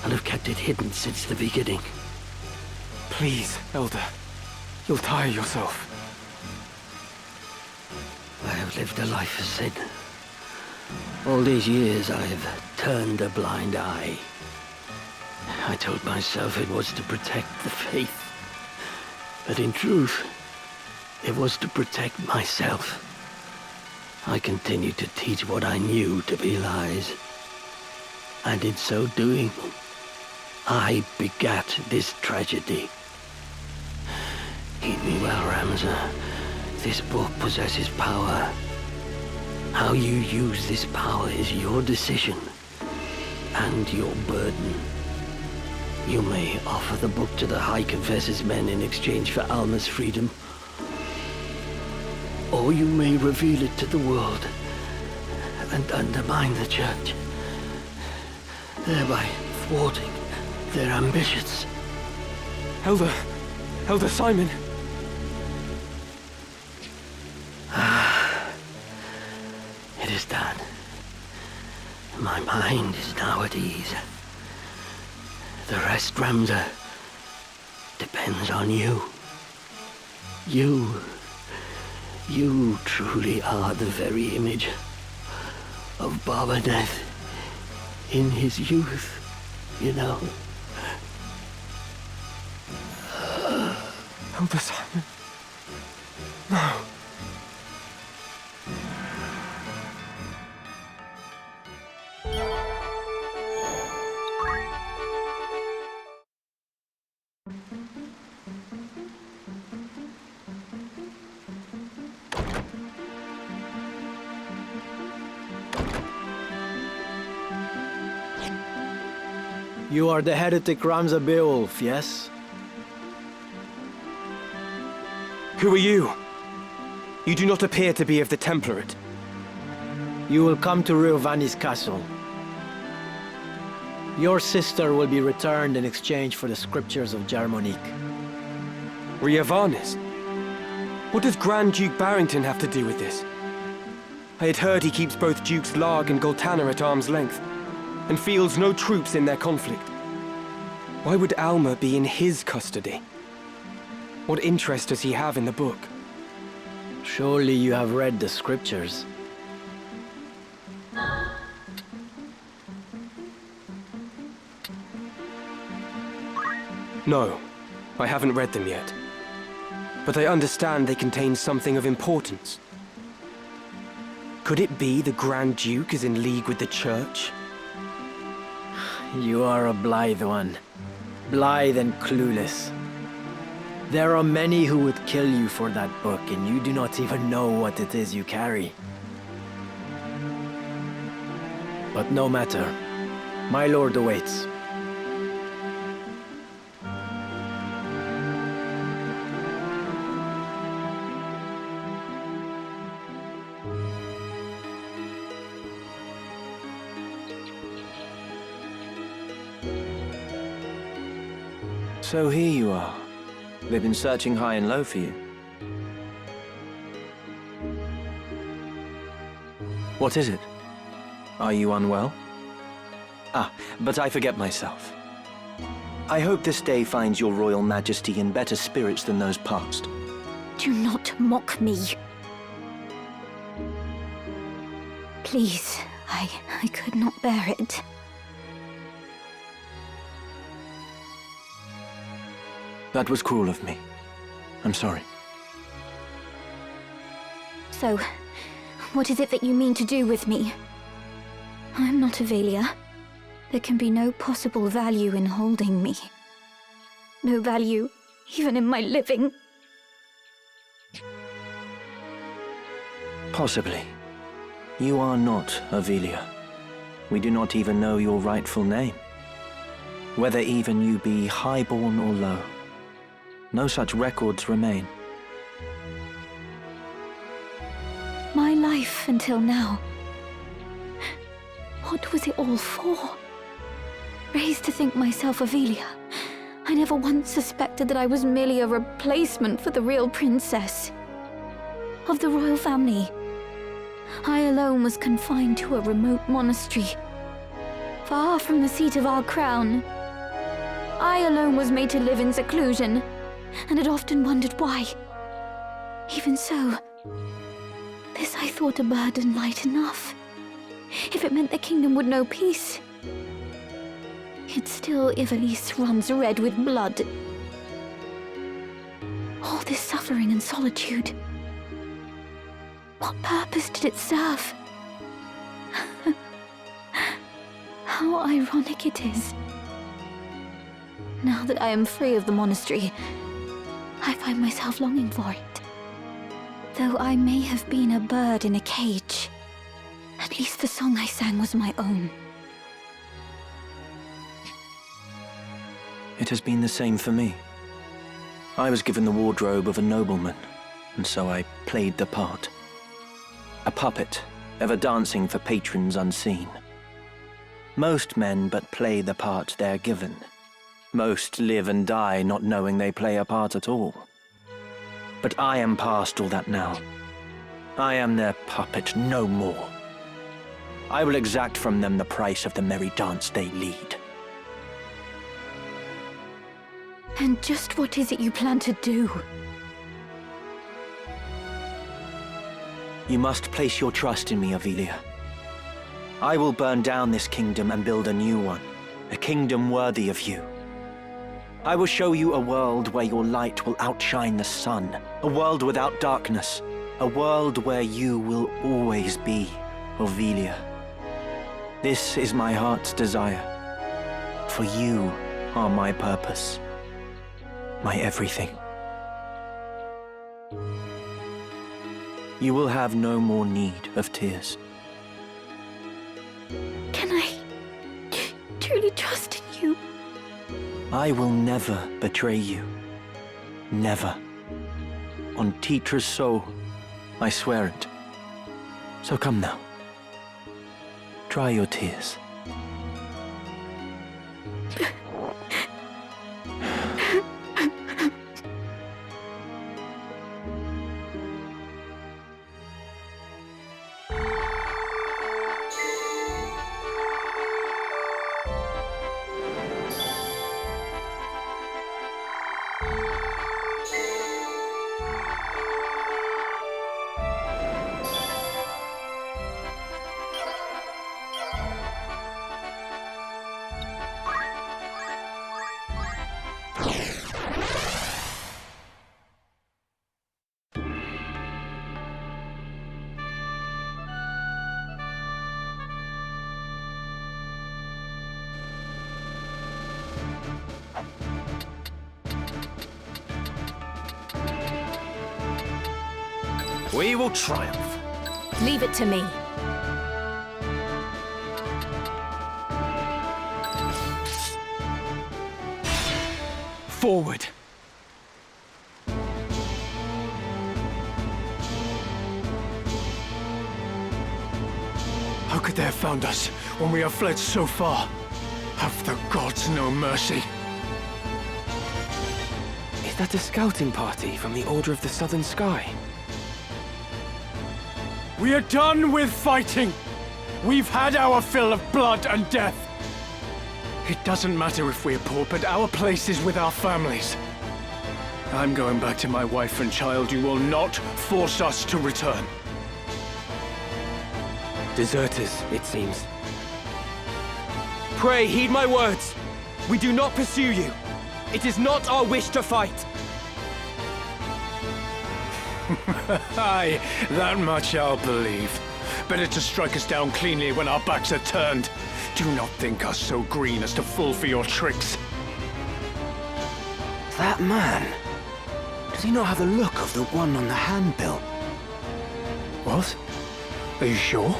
and have kept it hidden since the beginning. Please, Elder. You'll tire yourself. I have lived a life of sin. All these years I have turned a blind eye. I told myself it was to protect the faith. But in truth, it was to protect myself. I continued to teach what I knew to be lies. And in so doing, I begat this tragedy. Heed me well, Ramsar. This book possesses power. How you use this power is your decision and your burden. You may offer the book to the High Confessor's men in exchange for Alma's freedom, or you may reveal it to the world and undermine the Church, thereby thwarting their ambitions. Elder Simon. It is done. My mind is now at ease. The rest, Ramsar, depends on you. You truly are the very image of Barbadeath in his youth, you know. Elder Simon. No. You are the heretic Ramsar Beowulf, yes? Who are you? You do not appear to be of the Template. You will come to Riovani's castle. Your sister will be returned in exchange for the scriptures of Germonique. Riovanis? What does Grand Duke Barrington have to do with this? I had heard he keeps both Dukes Larg and Goltanna at arm's length, and fields no troops in their conflict. Why would Alma be in his custody? What interest does he have in the book? Surely you have read the scriptures. No, I haven't read them yet. But I understand they contain something of importance. Could it be the Grand Duke is in league with the Church? You are a blithe one. Blithe and clueless. There are many who would kill you for that book, and you do not even know what it is you carry. But no matter. My lord awaits. So here you are. They've been searching high and low for you. What is it? Are you unwell? Ah, but I forget myself. I hope this day finds your Royal Majesty in better spirits than those past. Do not mock me. Please, I could not bear it. That was cruel of me. I'm sorry. So, what is it that you mean to do with me? I'm not Avelia. There can be no possible value in holding me. No value, even in my living. Possibly. You are not Avelia. We do not even know your rightful name. Whether even you be highborn or low. No such records remain. My life until now. What was it all for? Raised to think myself Avelia, I never once suspected that I was merely a replacement for the real princess. Of the royal family, I alone was confined to a remote monastery, far from the seat of our crown. I alone was made to live in seclusion, and had often wondered why. Even so, this I thought a burden light enough. If it meant the kingdom would know peace. Yet still Ivalice runs red with blood. All this suffering and solitude. What purpose did it serve? How ironic it is. Now that I am free of the monastery, I find myself longing for it. Though I may have been a bird in a cage, at least the song I sang was my own. It has been the same for me. I was given the wardrobe of a nobleman, and so I played the part. A puppet, ever dancing for patrons unseen. Most men but play the part they're given. Most live and die not knowing they play a part at all. But I am past all that now. I am their puppet no more. I will exact from them the price of the merry dance they lead. And just what is it you plan to do? You must place your trust in me, Avelia. I will burn down this kingdom and build a new one, a kingdom worthy of you. I will show you a world where your light will outshine the sun, a world without darkness, a world where you will always be, Avelia. This is my heart's desire, for you are my purpose, my everything. You will have no more need of tears. Can I truly trust in you? I will never betray you. Never. On Titra's soul, I swear it. So come now. Dry your tears. We will triumph. Leave it to me. Forward. How could they have found us when we have fled so far? Have the gods no mercy? Is that a scouting party from the Order of the Southern Sky? We are done with fighting! We've had our fill of blood and death! It doesn't matter if we're poor, but our place is with our families. I'm going back to my wife and child. You will not force us to return. Deserters, it seems. Pray, heed my words. We do not pursue you. It is not our wish to fight. Aye, that much I'll believe. Better to strike us down cleanly when our backs are turned. Do not think us so green as to fall for your tricks. That man, does he not have the look of the one on the handbill? What? Are you sure?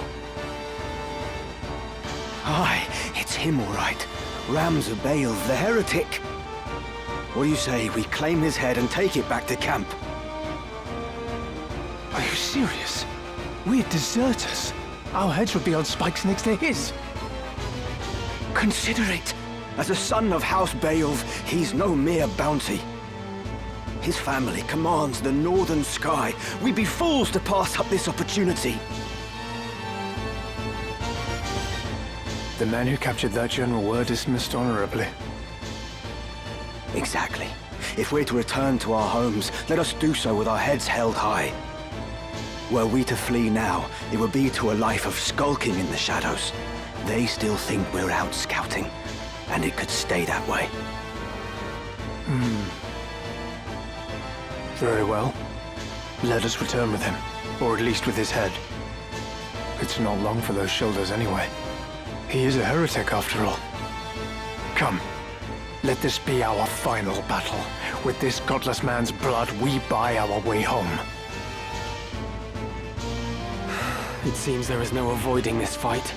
Aye, it's him all right. Ramza Bale, the heretic. What do you say we claim his head and take it back to camp? Are you serious? We're deserters. Our heads would be on spikes next to his. Consider it. As a son of House Beowulf, he's no mere bounty. His family commands the northern sky. We'd be fools to pass up this opportunity. The man who captured that general were dismissed honorably. Exactly. If we're to return to our homes, let us do so with our heads held high. Were we to flee now, it would be to a life of skulking in the shadows. They still think we're out scouting, and it could stay that way. Very well. Let us return with him, or at least with his head. It's not long for those shoulders anyway. He is a heretic after all. Come, Let this be our final battle. With this godless man's blood, we buy our way home. It seems there is no avoiding this fight.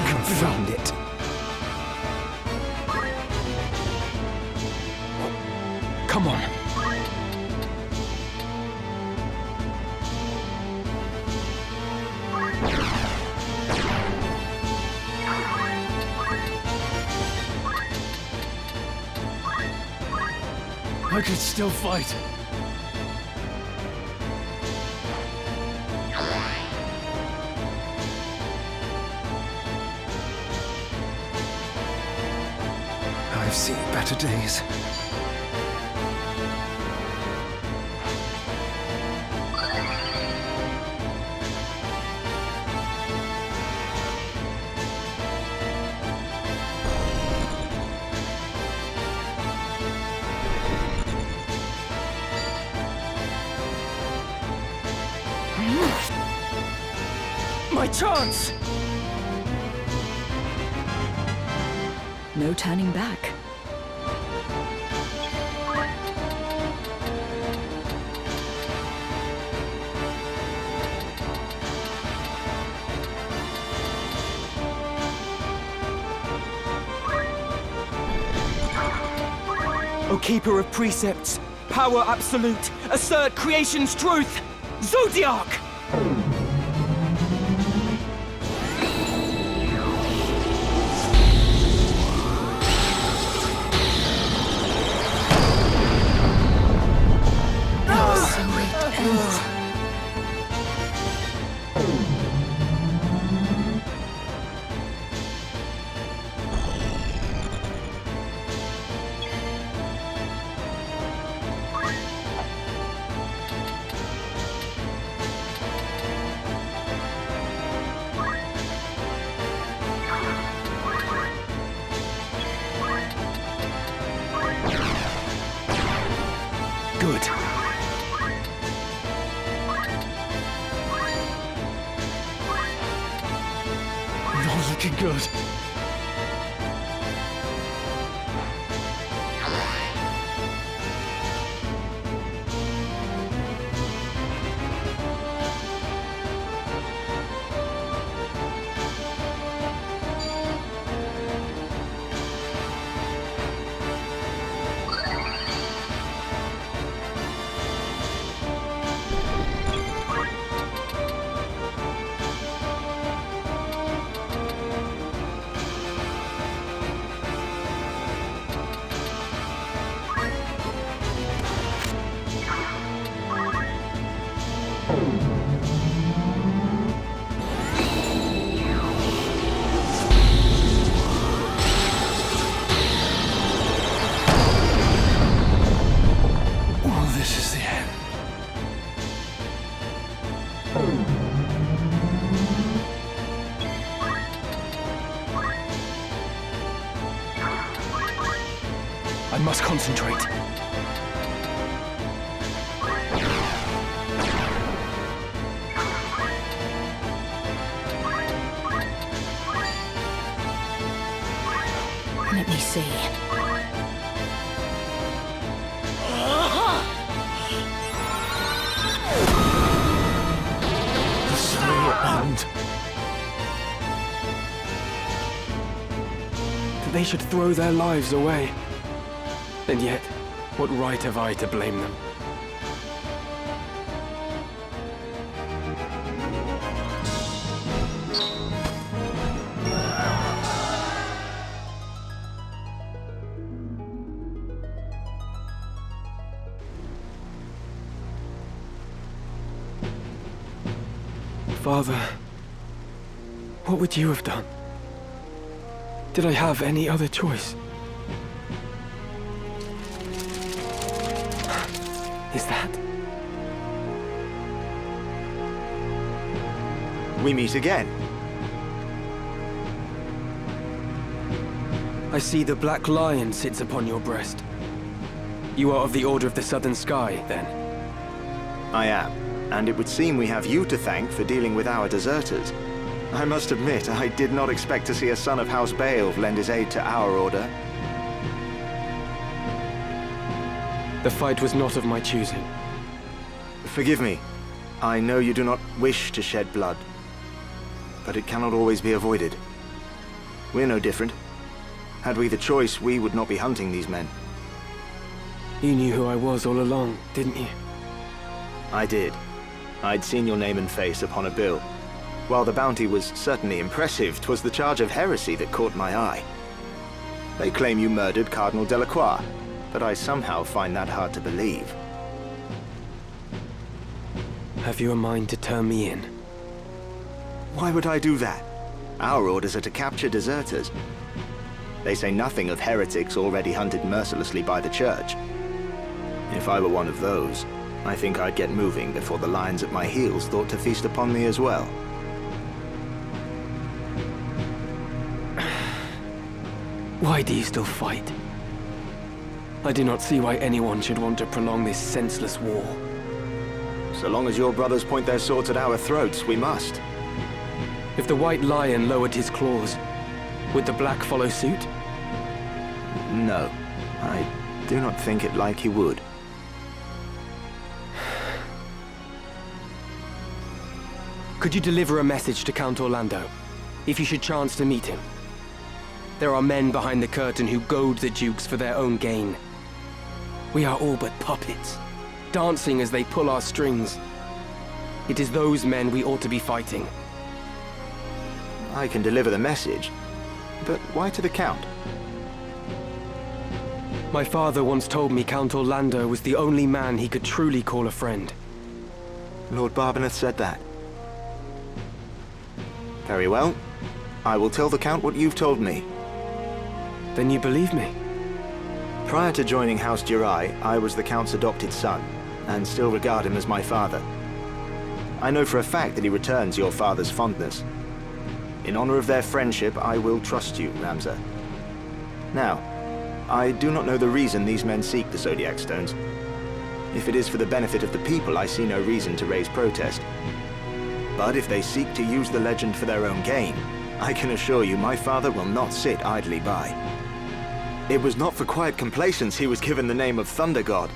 Confound it. Come on. I could still fight. I've seen better days. My chance! No turning back. O Keeper of Precepts, power absolute, assert creation's truth! Zodiac! Good. Not looking good. This is the end. I must concentrate. Let me see. The slow end. That they should throw their lives away. And yet, what right have I to blame them? Father, what would you have done? Did I have any other choice? Is that? we meet again. I see the Black Lion sits upon your breast. You are of the Order of the Southern Sky, then? I am, and it would seem we have you to thank for dealing with our deserters. I must admit, I did not expect to see a son of House Beowulf lend his aid to our order. The fight was not of my choosing. Forgive me. I know you do not wish to shed blood, but it cannot always be avoided. We're no different. Had we the choice, we would not be hunting these men. You knew who I was all along, didn't you? I did. I'd seen your name and face upon a bill. While the bounty was certainly impressive, 'twas the charge of heresy that caught my eye. They claim you murdered Cardinal Delacroix, but I somehow find that hard to believe. Have you a mind to turn me in? Why would I do that? Our orders are to capture deserters. They say nothing of heretics already hunted mercilessly by the Church. If I were one of those, I think I'd get moving before the lions at my heels thought to feast upon me as well. Why do you still fight? I do not see why anyone should want to prolong this senseless war. So long as your brothers point their swords at our throats, we must. If the White Lion lowered his claws, would the Black follow suit? No, I do not think it like he would. Could you deliver a message to Count Orlando, if you should chance to meet him? There are men behind the curtain who goad the dukes for their own gain. We are all but puppets, dancing as they pull our strings. It is those men we ought to be fighting. I can deliver the message, but why to the Count? My father once told me Count Orlando was the only man he could truly call a friend. Lord Barbeneth said that. Very well. I will tell the Count what you've told me. Then you believe me? Prior to joining House Jirai, I was the Count's adopted son, and still regard him as my father. I know for a fact that he returns your father's fondness. In honor of their friendship, I will trust you, Ramza. Now, I do not know the reason these men seek the Zodiac Stones. If it is for the benefit of the people, I see no reason to raise protest. But if they seek to use the legend for their own gain, I can assure you my father will not sit idly by. It was not for quiet complacence he was given the name of Thunder God.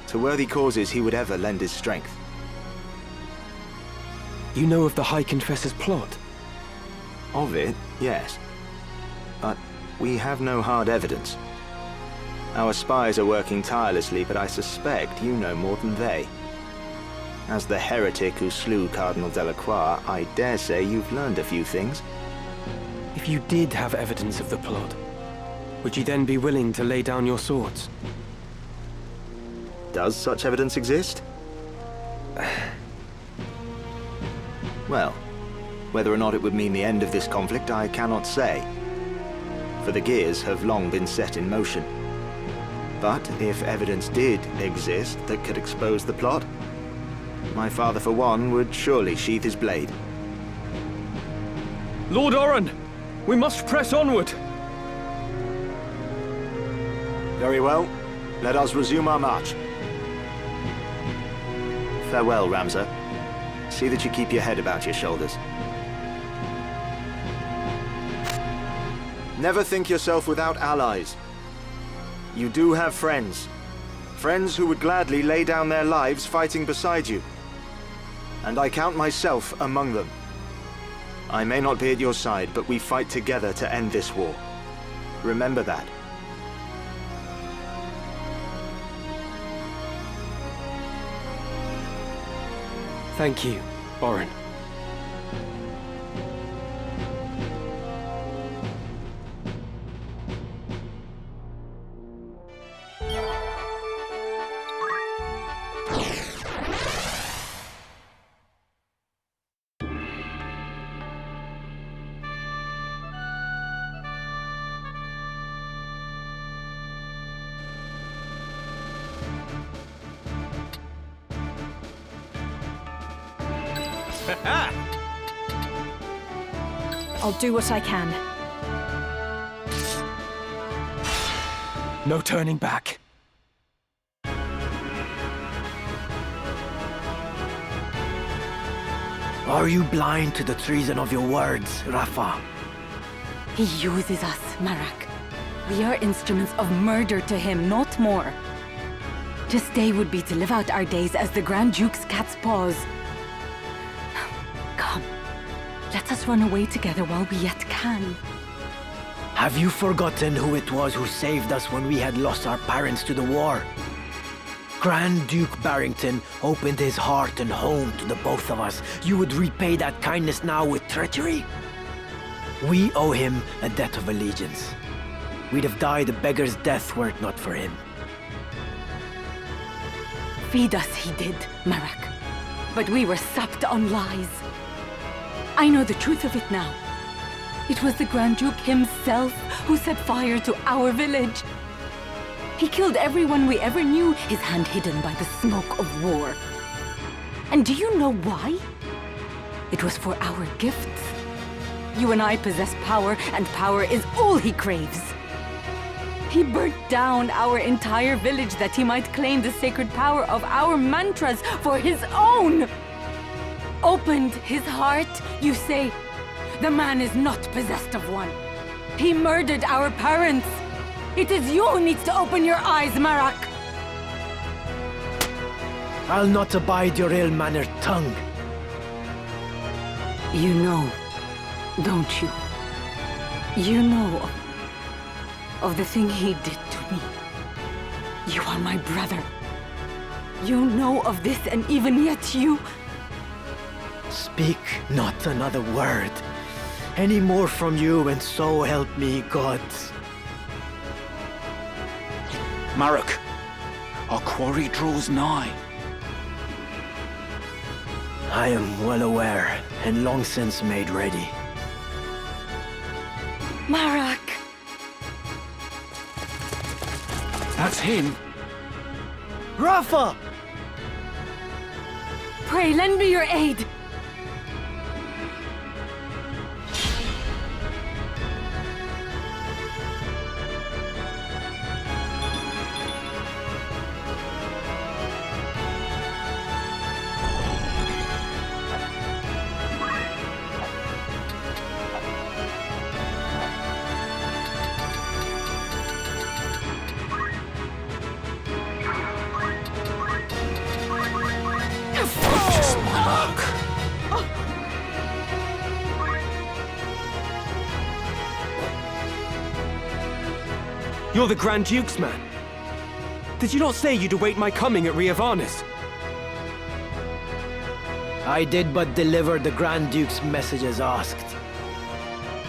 To worthy causes he would ever lend his strength. You know of the High Confessor's plot? Of it, yes. But we have no hard evidence. Our spies are working tirelessly, but I suspect you know more than they. As the heretic who slew Cardinal Delacroix, I dare say you've learned a few things. If you did have evidence of the plot, would you then be willing to lay down your swords? Does such evidence exist? Well, whether or not it would mean the end of this conflict, I cannot say. For the gears have long been set in motion. But if evidence did exist that could expose the plot, my father, for one, would surely sheath his blade. Lord Oren, we must press onward. Very well. Let us resume our march. Farewell, Ramza. See that you keep your head about your shoulders. Never think yourself without allies. You do have friends. Friends who would gladly lay down their lives fighting beside you. And I count myself among them. I may not be at your side, but we fight together to end this war. Remember that. Thank you, Oren. I'll do what I can. No turning back. Are you blind to the treason of your words, Rafa? He uses us, Marak. We are instruments of murder to him, not more. To stay would be to live out our days as the Grand Duke's cat's paws. Come, let us run away together while we yet can. Have you forgotten who it was who saved us when we had lost our parents to the war? Grand Duke Barrington opened his heart and home to the both of us. You would repay that kindness now with treachery? We owe him a debt of allegiance. We'd have died a beggar's death were it not for him. Feed us he did, Marak. But we were supped on lies. I know the truth of it now. It was the Grand Duke himself who set fire to our village. He killed everyone we ever knew, his hand hidden by the smoke of war. And do you know why? It was for our gifts. You and I possess power, and power is all he craves. He burnt down our entire village that he might claim the sacred power of our mantras for his own. Opened his heart, you say? The man is not possessed of one. He murdered our parents. It is you who needs to open your eyes, Marak. I'll not abide your ill-mannered tongue. You know, don't you? You know of the thing he did to me. You are my brother. You know of this, and even yet you... Speak not another word. Any more from you, and so help me God. Marak, our quarry draws nigh. I am well aware, and long since made ready. Marak! That's him. Rafa! Pray, lend me your aid. You're the Grand Duke's man. Did you not say you'd await my coming at Riavanis? I did but deliver the Grand Duke's message as asked.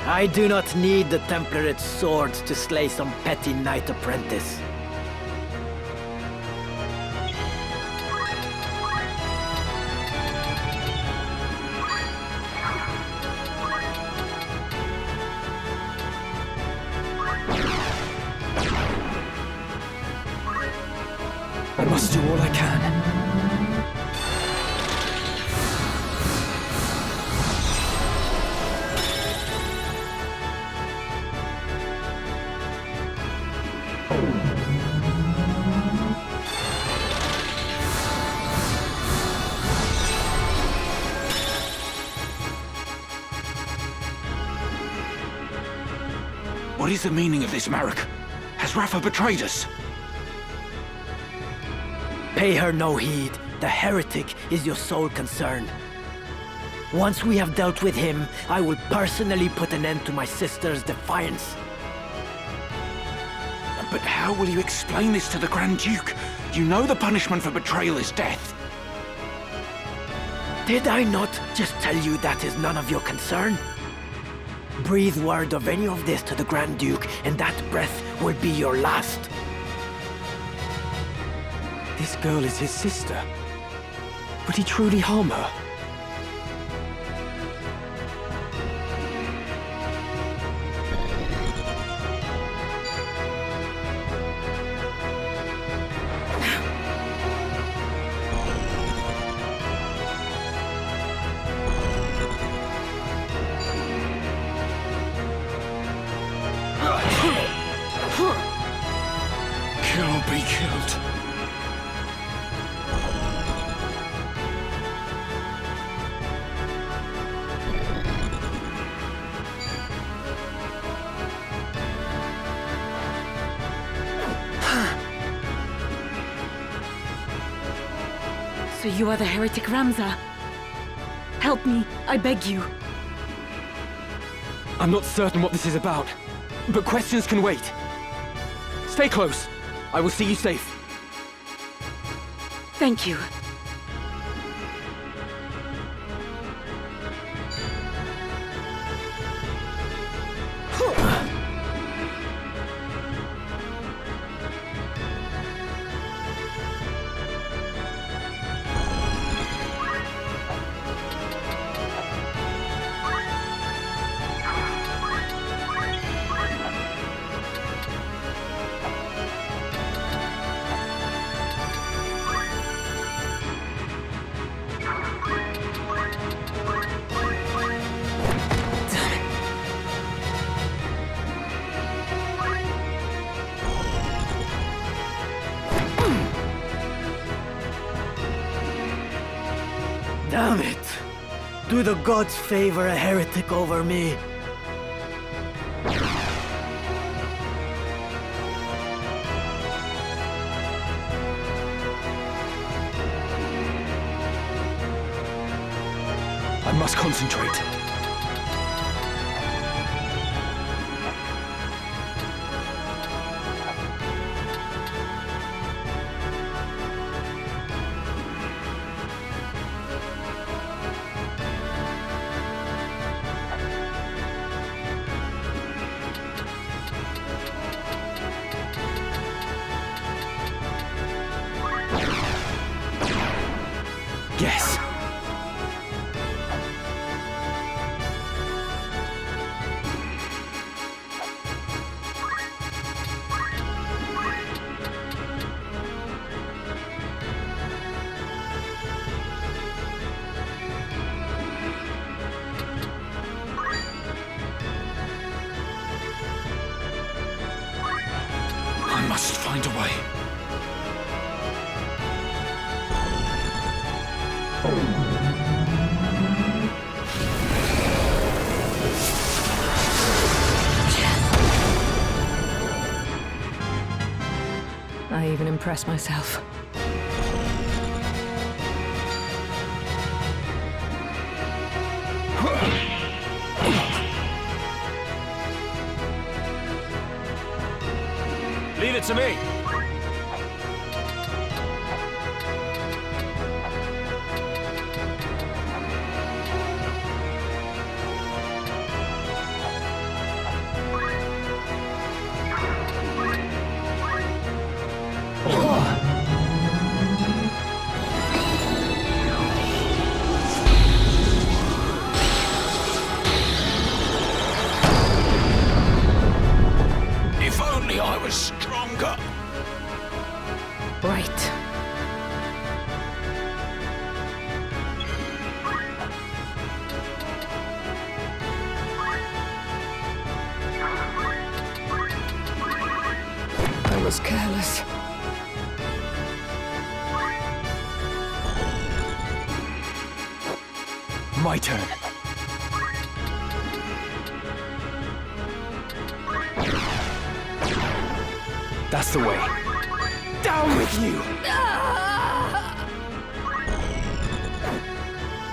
I do not need the Template swords to slay some petty knight apprentice. I must do all I can. What is the meaning of this, Marak? Has Rafa betrayed us? Pay her no heed. The heretic is your sole concern. Once we have dealt with him, I will personally put an end to my sister's defiance. But how will you explain this to the Grand Duke? You know the punishment for betrayal is death. Did I not just tell you that is none of your concern? Breathe word of any of this to the Grand Duke, and that breath will be your last. This girl is his sister. Would he truly harm her? Kill or be killed. So you are the heretic Ramza. Help me, I beg you. I'm not certain what this is about, but questions can wait. Stay close. I will see you safe. Thank you. Damn it! Do the gods favor a heretic over me? I must concentrate. Yes. I must find a way. I even impress myself. Leave it to me. If only I was stronger. Right. I was careless. My turn. That's the way. Down with you!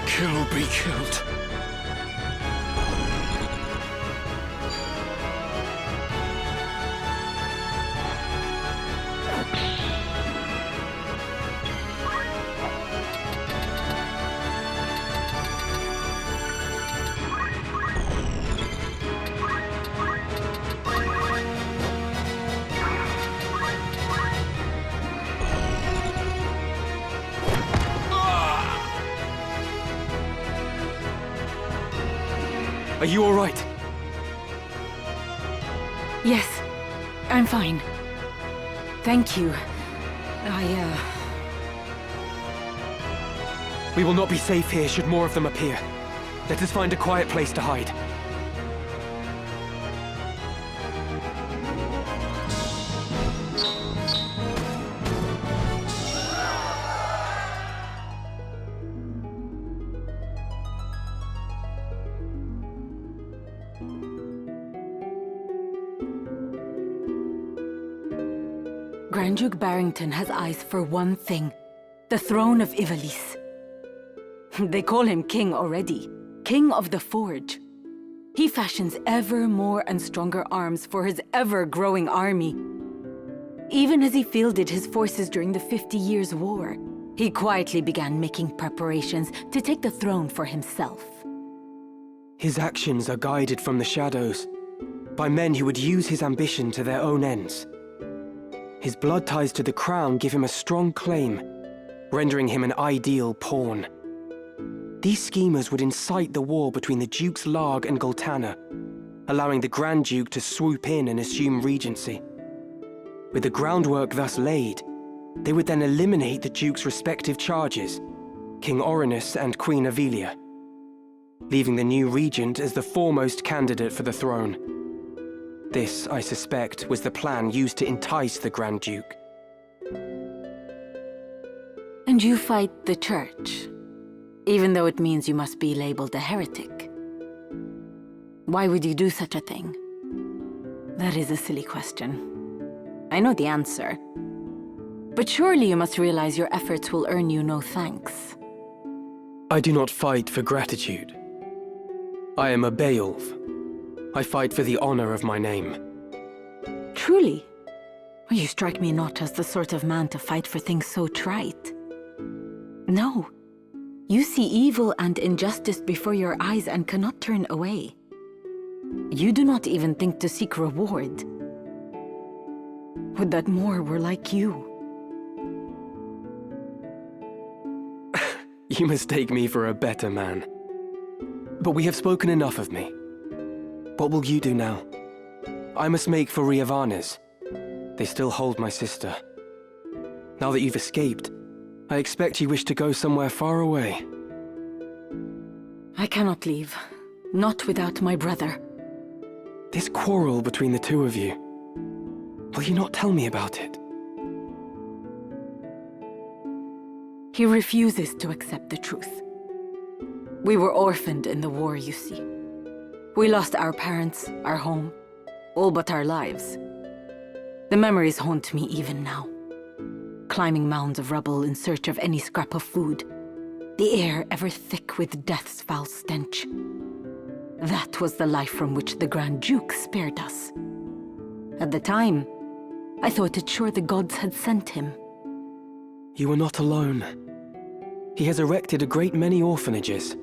Kill or be killed. Are you all right? Yes, I'm fine. Thank you. We will not be safe here should more of them appear. Let us find a quiet place to hide. Grand Duke Barrington has eyes for one thing. The throne of Ivalice. They call him king already. King of the Forge. He fashions ever more and stronger arms for his ever-growing army. Even as he fielded his forces during the 50 Years' War, he quietly began making preparations to take the throne for himself. His actions are guided from the shadows, by men who would use his ambition to their own ends. His blood ties to the crown give him a strong claim, rendering him an ideal pawn. These schemers would incite the war between the Dukes Larg and Goltana, allowing the Grand Duke to swoop in and assume regency. With the groundwork thus laid, they would then eliminate the Duke's respective charges, King Orinus and Queen Avelia, leaving the new regent as the foremost candidate for the throne. This, I suspect, was the plan used to entice the Grand Duke. And you fight the Church, even though it means you must be labeled a heretic. Why would you do such a thing? That is a silly question. I know the answer. But surely you must realize your efforts will earn you no thanks. I do not fight for gratitude. I am a Beowulf. I fight for the honor of my name. Truly? You strike me not as the sort of man to fight for things so trite. No. You see evil and injustice before your eyes and cannot turn away. You do not even think to seek reward. Would that more were like you. You mistake me for a better man. But we have spoken enough of me. What will you do now? I must make for Riavanes. They still hold my sister. Now that you've escaped, I expect you wish to go somewhere far away. I cannot leave. Not without my brother. This quarrel between the two of you. Will you not tell me about it? He refuses to accept the truth. We were orphaned in the war, you see. We lost our parents, our home, all but our lives. The memories haunt me even now. Climbing mounds of rubble in search of any scrap of food. The air ever thick with death's foul stench. That was the life from which the Grand Duke spared us. At the time, I thought it sure the gods had sent him. You are not alone. He has erected a great many orphanages.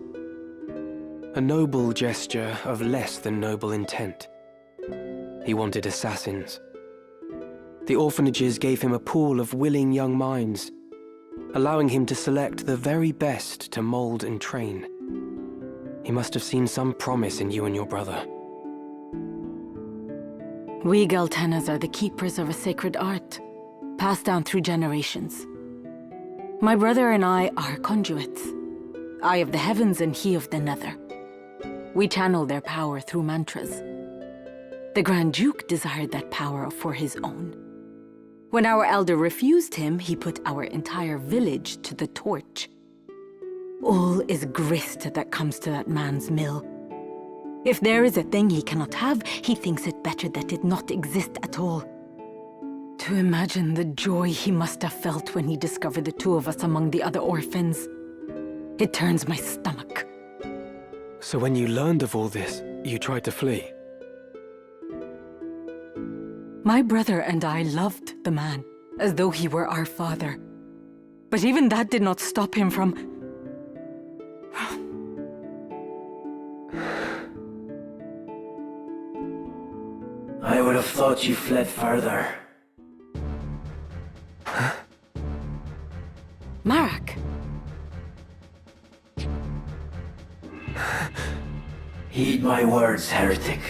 A noble gesture of less than noble intent. He wanted assassins. The orphanages gave him a pool of willing young minds, allowing him to select the very best to mold and train. He must have seen some promise in you and your brother. We Galtanas are the keepers of a sacred art, passed down through generations. My brother and I are conduits. I of the heavens and he of the nether. We channel their power through mantras. The Grand Duke desired that power for his own. When our elder refused him, he put our entire village to the torch. All is grist that comes to that man's mill. If there is a thing he cannot have, he thinks it better that it not exist at all. To imagine the joy he must have felt when he discovered the two of us among the other orphans. It turns my stomach. So when you learned of all this, you tried to flee? My brother and I loved the man, as though he were our father. But even that did not stop him from... I would have thought you fled further. Marak! Heed my words, heretic.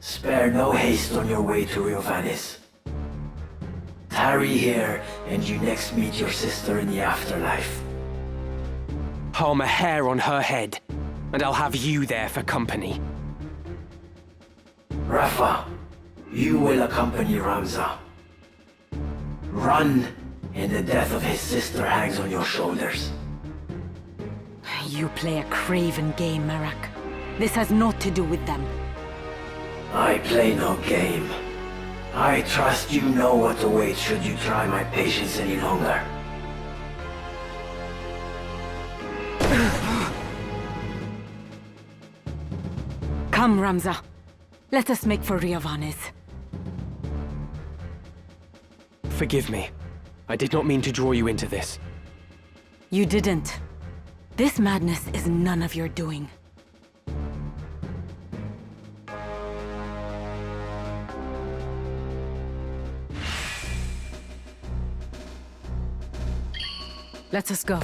Spare no haste on your way to Riovanes. Tarry here, and you next meet your sister in the afterlife. Harm a hair on her head, and I'll have you there for company. Rafa, you will accompany Ramza. Run, and the death of his sister hangs on your shoulders. You play a craven game, Marak. This has naught to do with them. I play no game. I trust you know what awaits should you try my patience any longer. Come, Ramza. Let us make for Riavanes. Forgive me. I did not mean to draw you into this. You didn't. This madness is none of your doing. Let us go.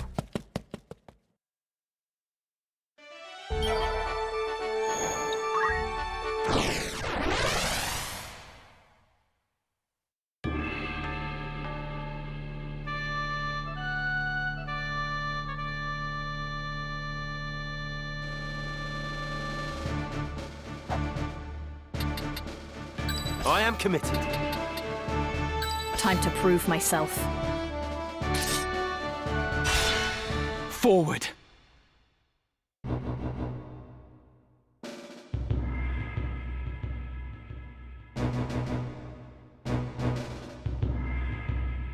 I am committed. Time to prove myself. Forward!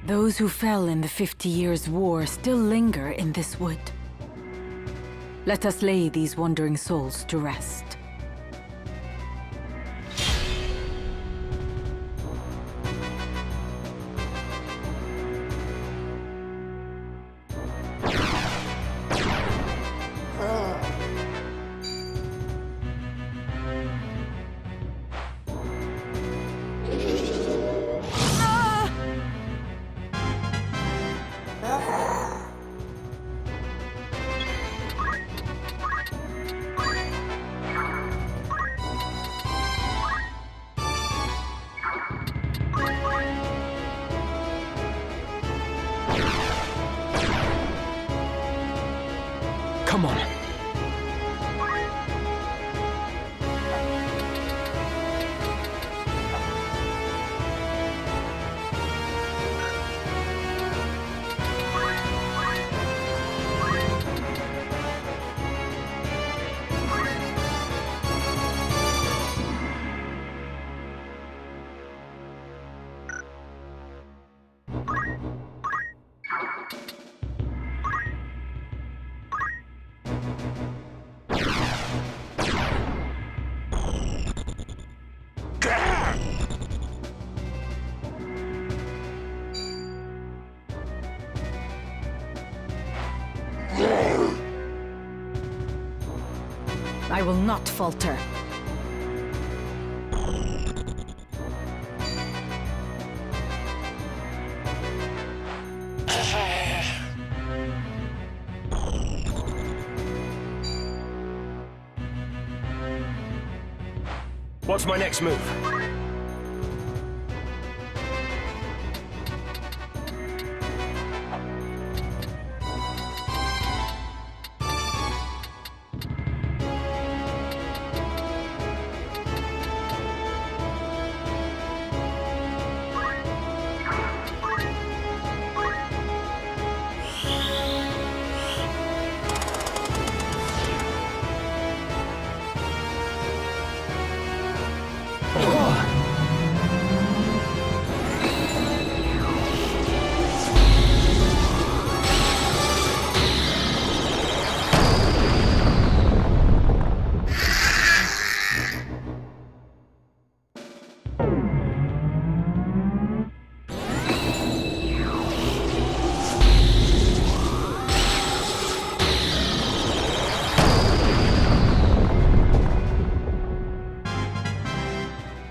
Those who fell in the 50 Years' War still linger in this wood. Let us lay these wandering souls to rest. Come on. I will not falter. What's my next move?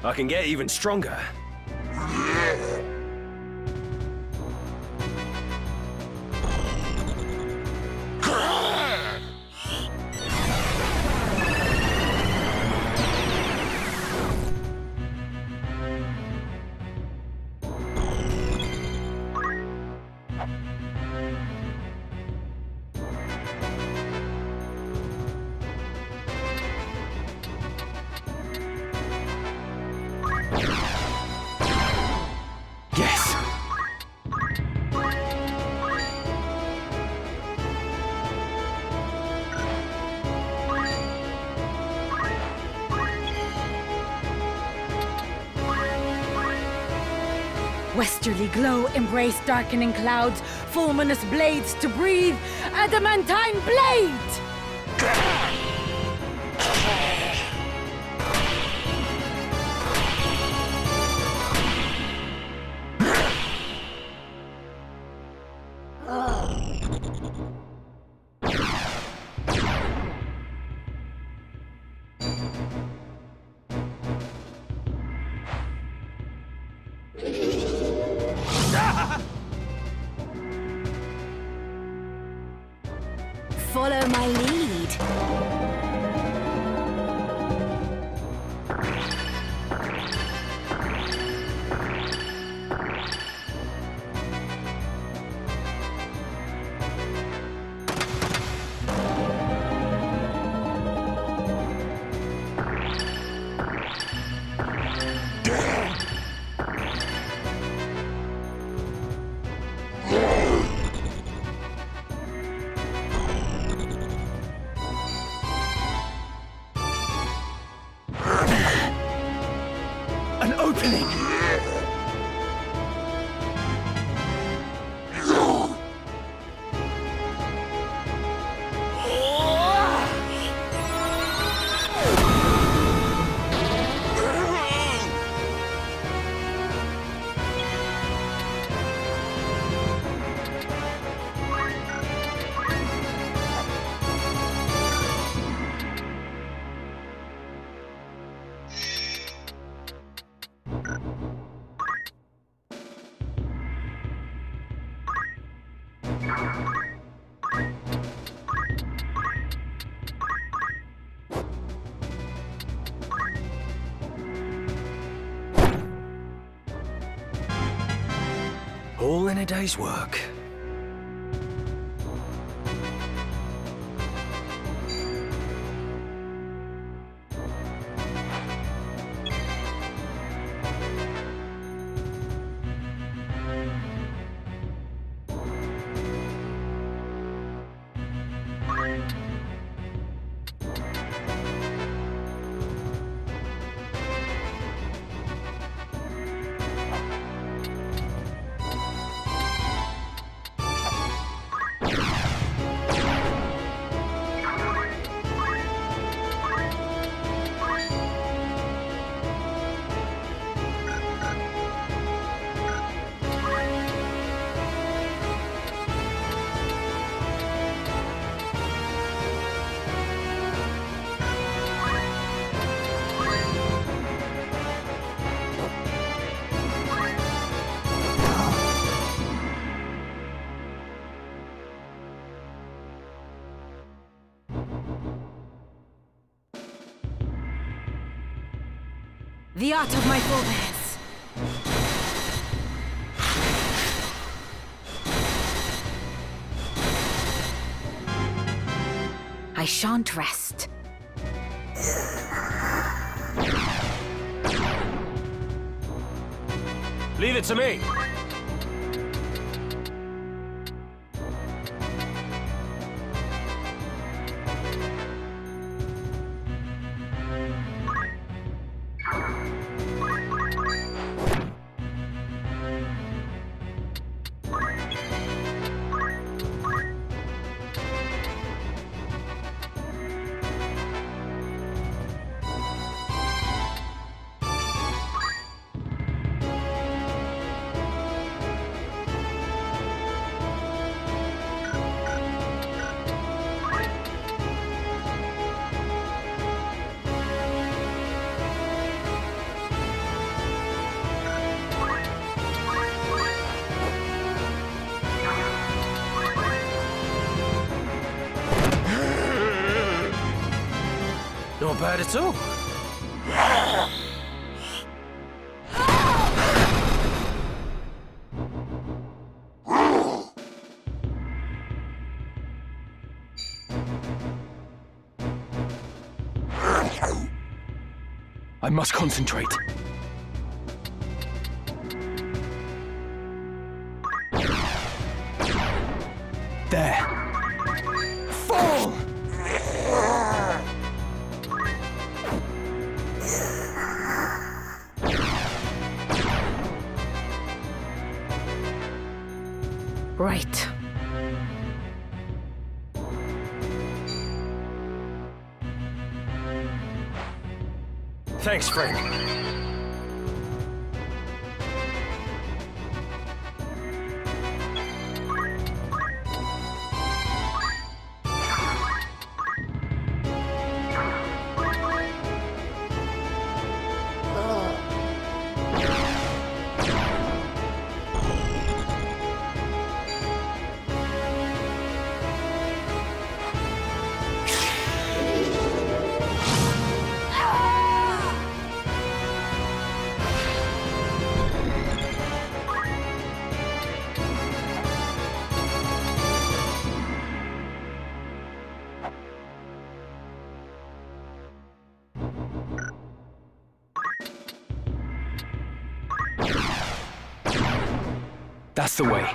I can get even stronger. Westerly glow embrace darkening clouds, fulminous blades to breathe, adamantine blade! Follow my lead. An opening! All in a day's work. The art of my forebears. I shan't rest. Leave it to me. Not bad at all. I must concentrate. There. Fall! Right. Thanks, friend. That's the way.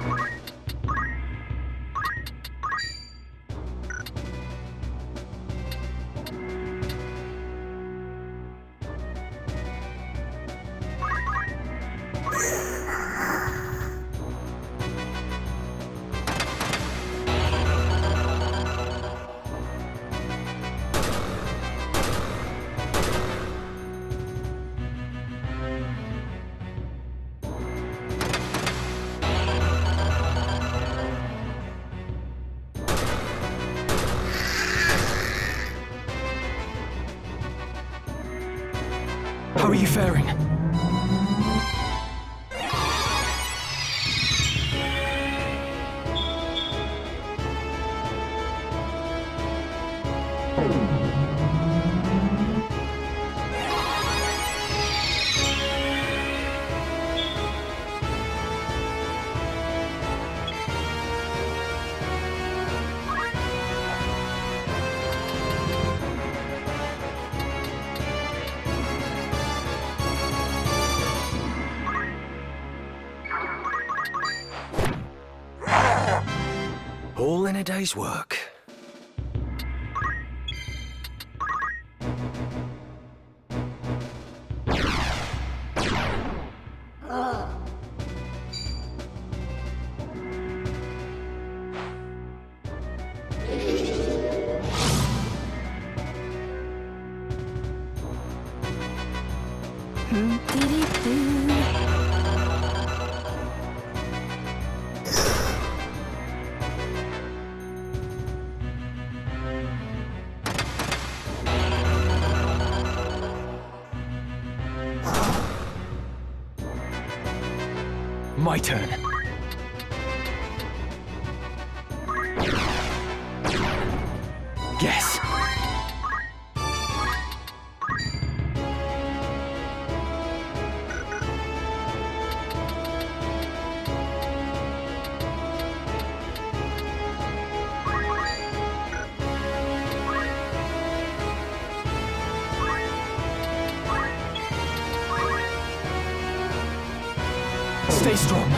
How are you faring? All in a day's work. My turn. Yes. Stay strong.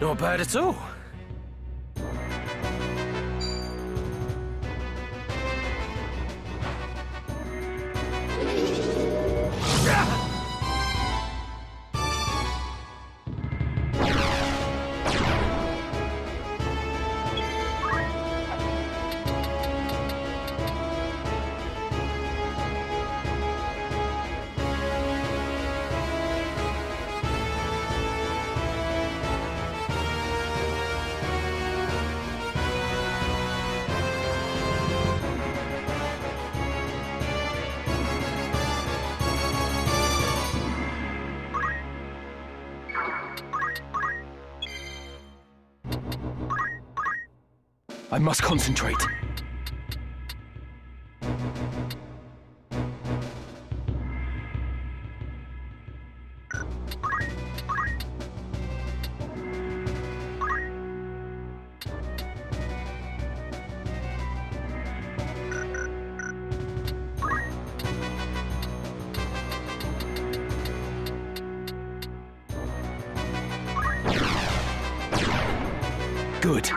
Not bad at all. I must concentrate. Good.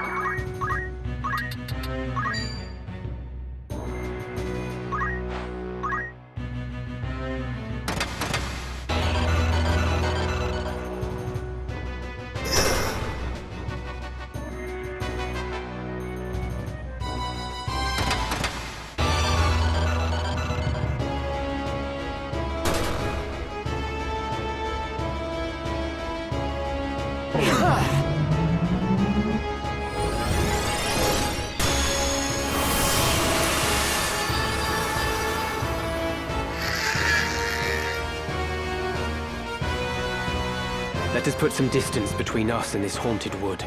Let us put some distance between us and this haunted wood.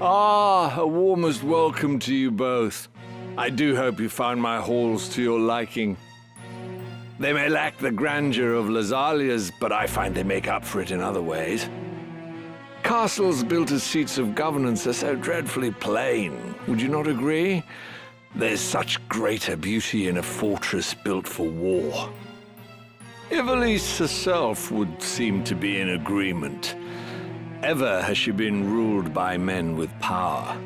Ah, a warmest welcome to you both. I do hope you found my halls to your liking. They may lack the grandeur of Lazalia's, but I find they make up for it in other ways. Castles built as seats of governance are so dreadfully plain, would you not agree? There's such greater beauty in a fortress built for war. Ivalice herself would seem to be in agreement. Ever has she been ruled by men with power.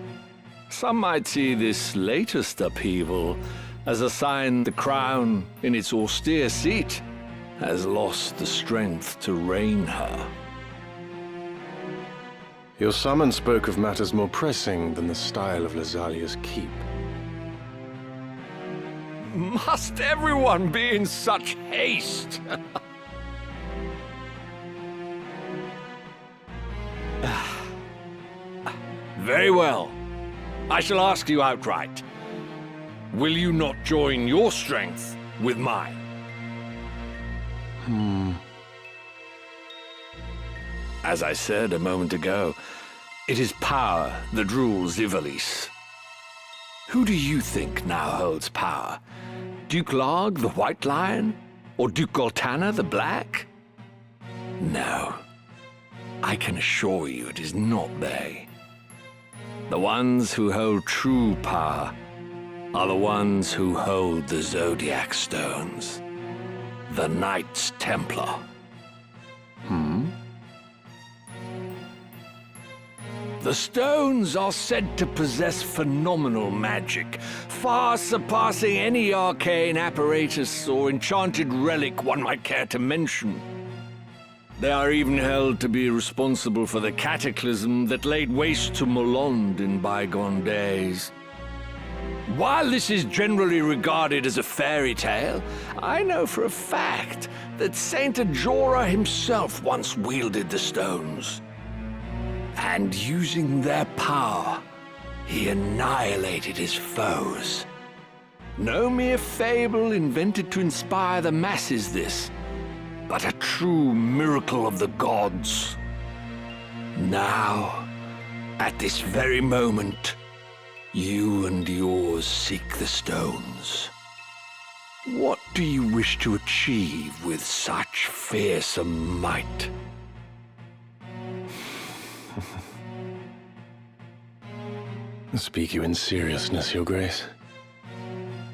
Some might see this latest upheaval as a sign the crown, in its austere seat, has lost the strength to reign her. Your summons spoke of matters more pressing than the style of Lazalia's keep. Must everyone be in such haste? Very well. I shall ask you outright. Will you not join your strength with mine? As I said a moment ago, it is power that rules Ivalice. Who do you think now holds power? Duke Larg, the White Lion? Or Duke Goltana, the Black? No. I can assure you it is not they. The ones who hold true power are the ones who hold the Zodiac Stones. The Knights Templar. The stones are said to possess phenomenal magic, far surpassing any arcane apparatus or enchanted relic one might care to mention. They are even held to be responsible for the cataclysm that laid waste to Molond in bygone days. While this is generally regarded as a fairy tale, I know for a fact that Saint Ajora himself once wielded the stones. And using their power, he annihilated his foes. No mere fable invented to inspire the masses, this, but a true miracle of the gods. Now, at this very moment, you and yours seek the stones. What do you wish to achieve with such fearsome might? Speak you in seriousness, Your Grace.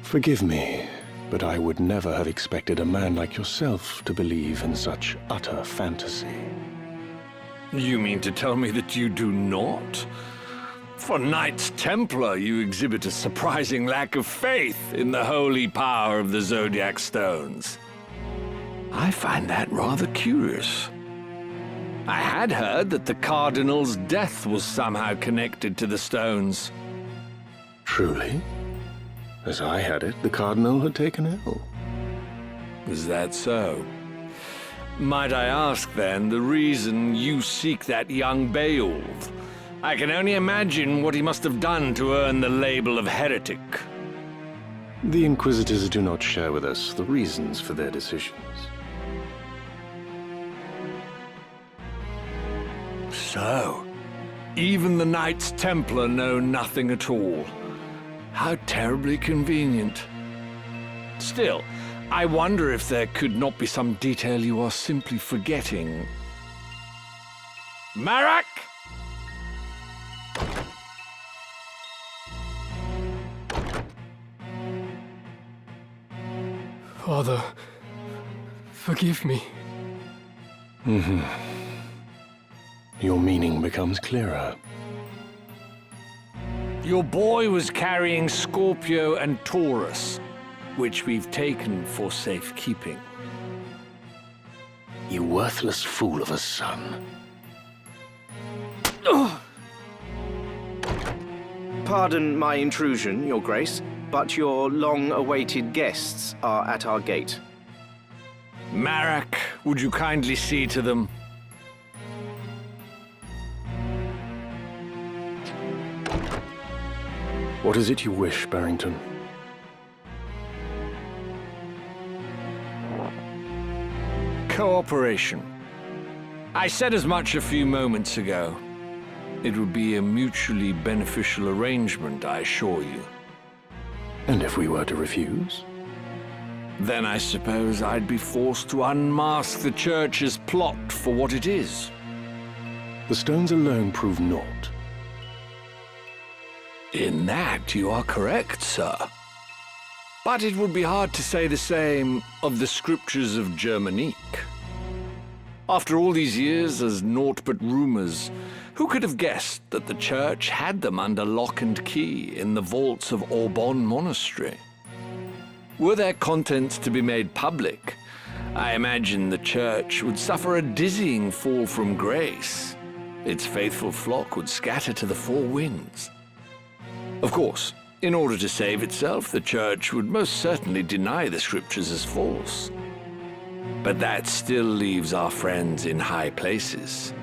Forgive me, but I would never have expected a man like yourself to believe in such utter fantasy. You mean to tell me that you do not? For Knights Templar, you exhibit a surprising lack of faith in the holy power of the Zodiac Stones. I find that rather curious. I had heard that the Cardinal's death was somehow connected to the stones. Truly? As I had it, the Cardinal had taken ill. Is that so? Might I ask, then, the reason you seek that young Beowulf? I can only imagine what he must have done to earn the label of heretic. The Inquisitors do not share with us the reasons for their decisions. So, even the Knights Templar know nothing at all. How terribly convenient. Still, I wonder if there could not be some detail you are simply forgetting. Marak! Father, forgive me. Your meaning becomes clearer. Your boy was carrying Scorpio and Taurus, which we've taken for safekeeping. You worthless fool of a son. Pardon my intrusion, Your Grace, but your long-awaited guests are at our gate. Marak, would you kindly see to them? What is it you wish, Barrington? Cooperation. I said as much a few moments ago. It would be a mutually beneficial arrangement, I assure you. And if we were to refuse? Then I suppose I'd be forced to unmask the Church's plot for what it is. The stones alone prove naught. In that you are correct, sir. But it would be hard to say the same of the scriptures of Germanique. After all these years as naught but rumors, who could have guessed that the Church had them under lock and key in the vaults of Aubonne Monastery? Were their contents to be made public, I imagine the Church would suffer a dizzying fall from grace. Its faithful flock would scatter to the four winds. Of course, in order to save itself, the Church would most certainly deny the scriptures as false. But that still leaves our friends in high places.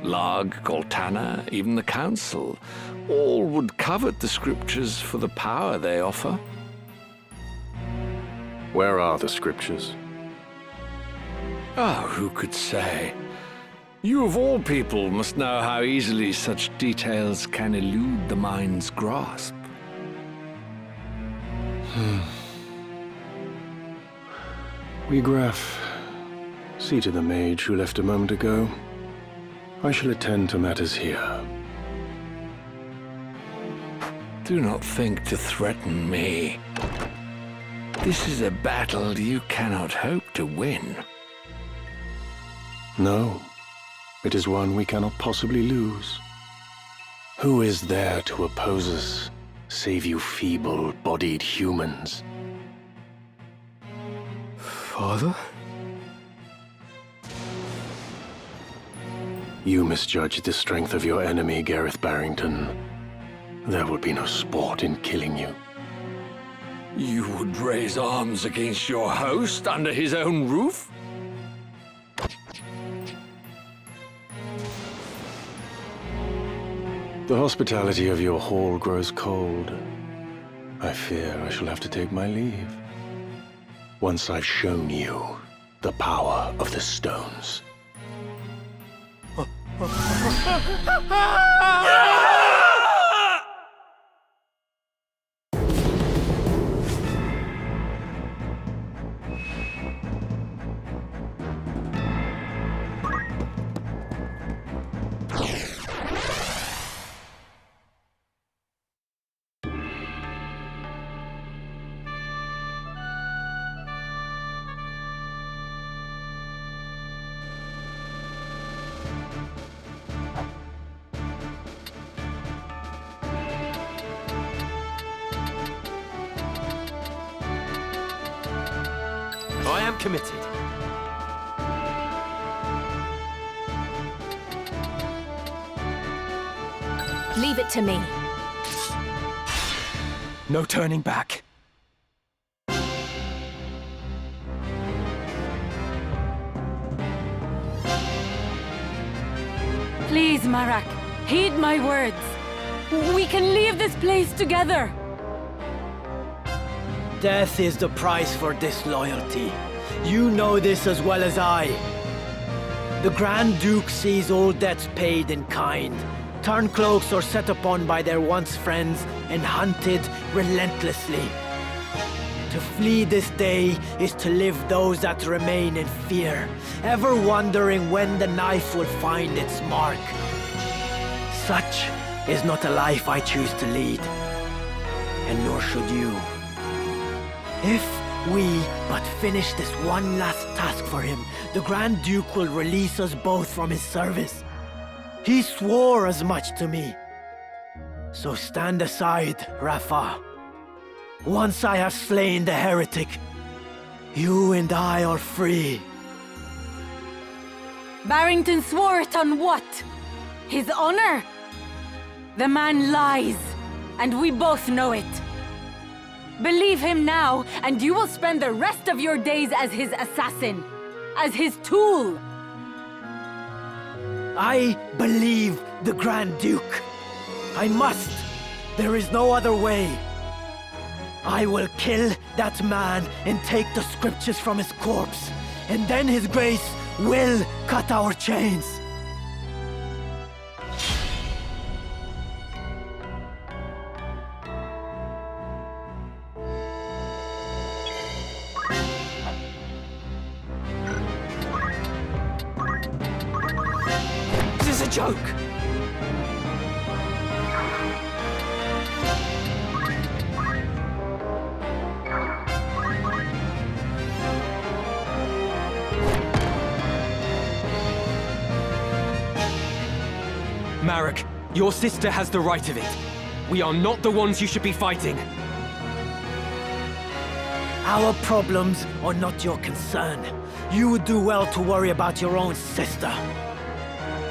Larg, Goltana, even the Council, all would covet the scriptures for the power they offer. Where are the scriptures? Oh, who could say? You of all people must know how easily such details can elude the mind's grasp. Graf, see to the mage who left a moment ago. I shall attend to matters here. Do not think to threaten me. This is a battle you cannot hope to win. No, it is one we cannot possibly lose. Who is there to oppose us, save you feeble-bodied humans? Father? You misjudge the strength of your enemy, Gareth Barrington. There will be no sport in killing you. You would raise arms against your host under his own roof? The hospitality of your hall grows cold. I fear I shall have to take my leave. Once I've shown you the power of the stones. I am committed. Leave it to me. No turning back. Please, Marak, heed my words. We can leave this place together. Death is the price for disloyalty. You know this as well as I. The Grand Duke sees all debts paid in kind. Turncloaks are set upon by their once friends and hunted relentlessly. To flee this day is to live those that remain in fear, ever wondering when the knife will find its mark. Such is not a life I choose to lead, and nor should you. If we but finish this one last task for him, the Grand Duke will release us both from his service. He swore as much to me. So stand aside, Rafa. Once I have slain the heretic, you and I are free. Barrington swore it on what? His honor? The man lies, and we both know it. Believe him now, and you will spend the rest of your days as his assassin, as his tool. I believe the Grand Duke. I must. There is no other way. I will kill that man and take the scriptures from his corpse, and then his grace will cut our chains. This is a joke! Marek, your sister has the right of it. We are not the ones you should be fighting. Our problems are not your concern. You would do well to worry about your own sister.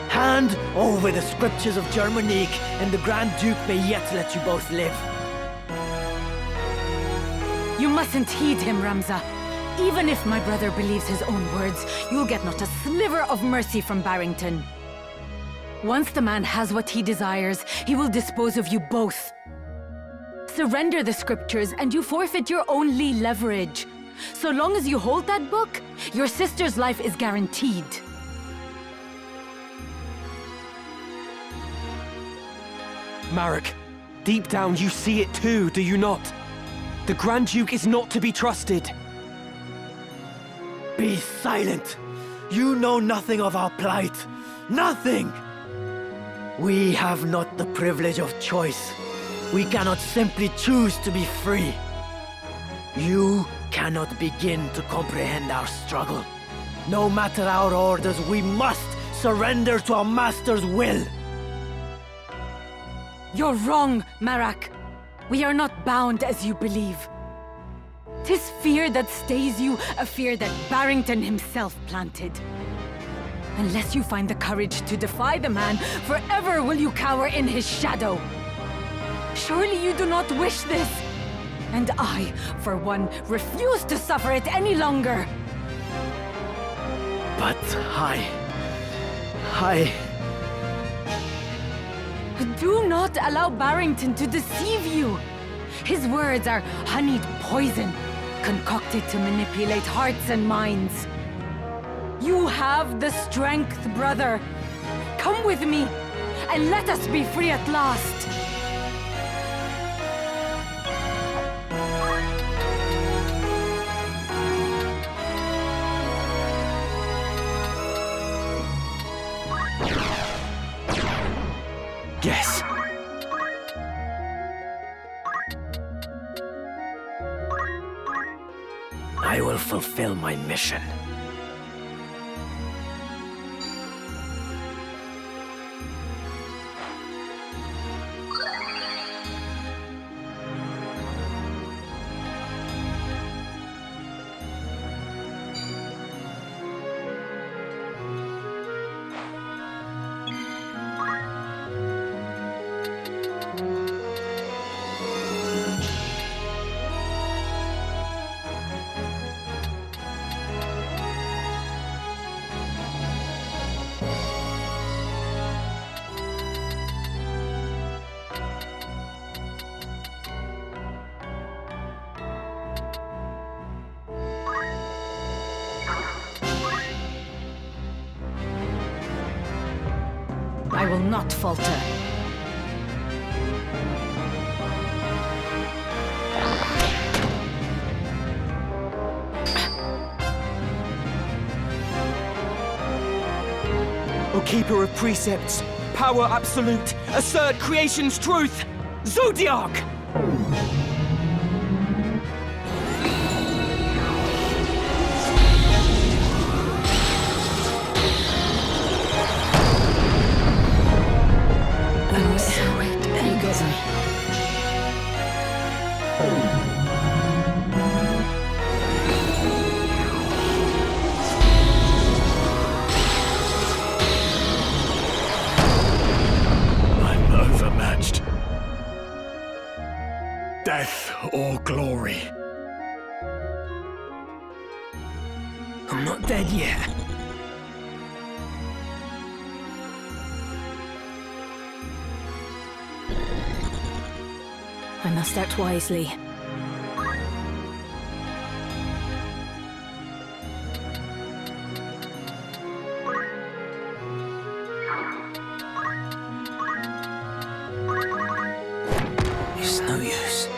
Hand over the scriptures of Germanique, and the Grand Duke may yet let you both live. You mustn't heed him, Ramza. Even if my brother believes his own words, you'll get not a sliver of mercy from Barrington. Once the man has what he desires, he will dispose of you both. Surrender the scriptures and you forfeit your only leverage. So long as you hold that book, your sister's life is guaranteed. Marek, deep down you see it too, do you not? The Grand Duke is not to be trusted. Be silent! You know nothing of our plight. Nothing! We have not the privilege of choice. We cannot simply choose to be free. You cannot begin to comprehend our struggle. No matter our orders, we must surrender to our master's will. You're wrong, Marak. We are not bound as you believe. 'Tis fear that stays you, a fear that Barrington himself planted. Unless you find the courage to defy the man, forever will you cower in his shadow. Surely you do not wish this. And I, for one, refuse to suffer it any longer. But I... Do not allow Barrington to deceive you. His words are honeyed poison, concocted to manipulate hearts and minds. You have the strength, brother. Come with me, and let us be free at last. Yes. I will fulfill my mission. will not falter. O Keeper of Precepts, power absolute, assert creation's truth! Zodiac! I'm overmatched. Death or glory. I'm not dead yet. I must act wisely. It's no use.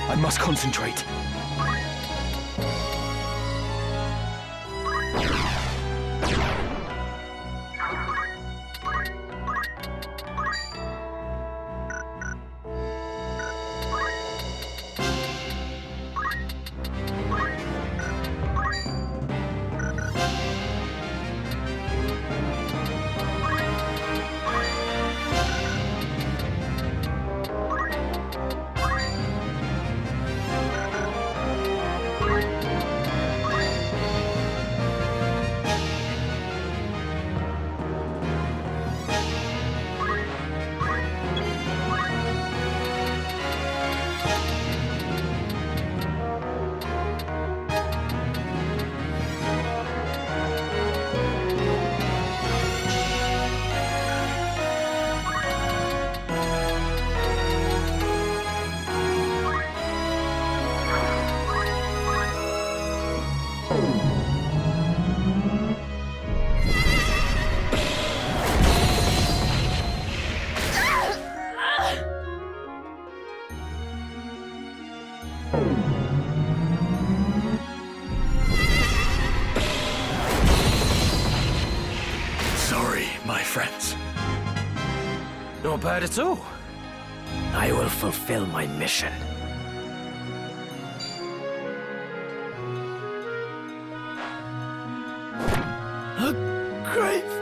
I must concentrate. Sorry, my friends. Not bad at all. I will fulfill my mission. A grave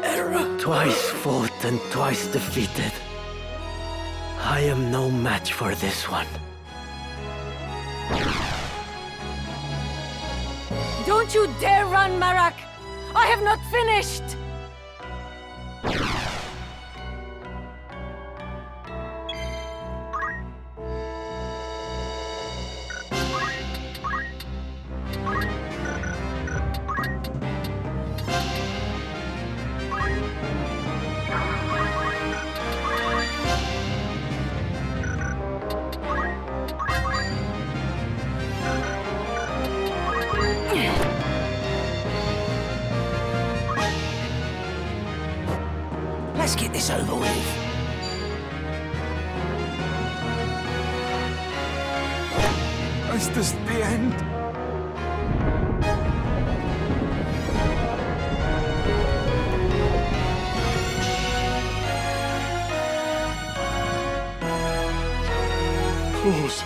error. Twice fought and twice defeated. I am no match for this one. Don't you dare run, Marak! I have not finished! Let's get this over with. Is this the end? Claws.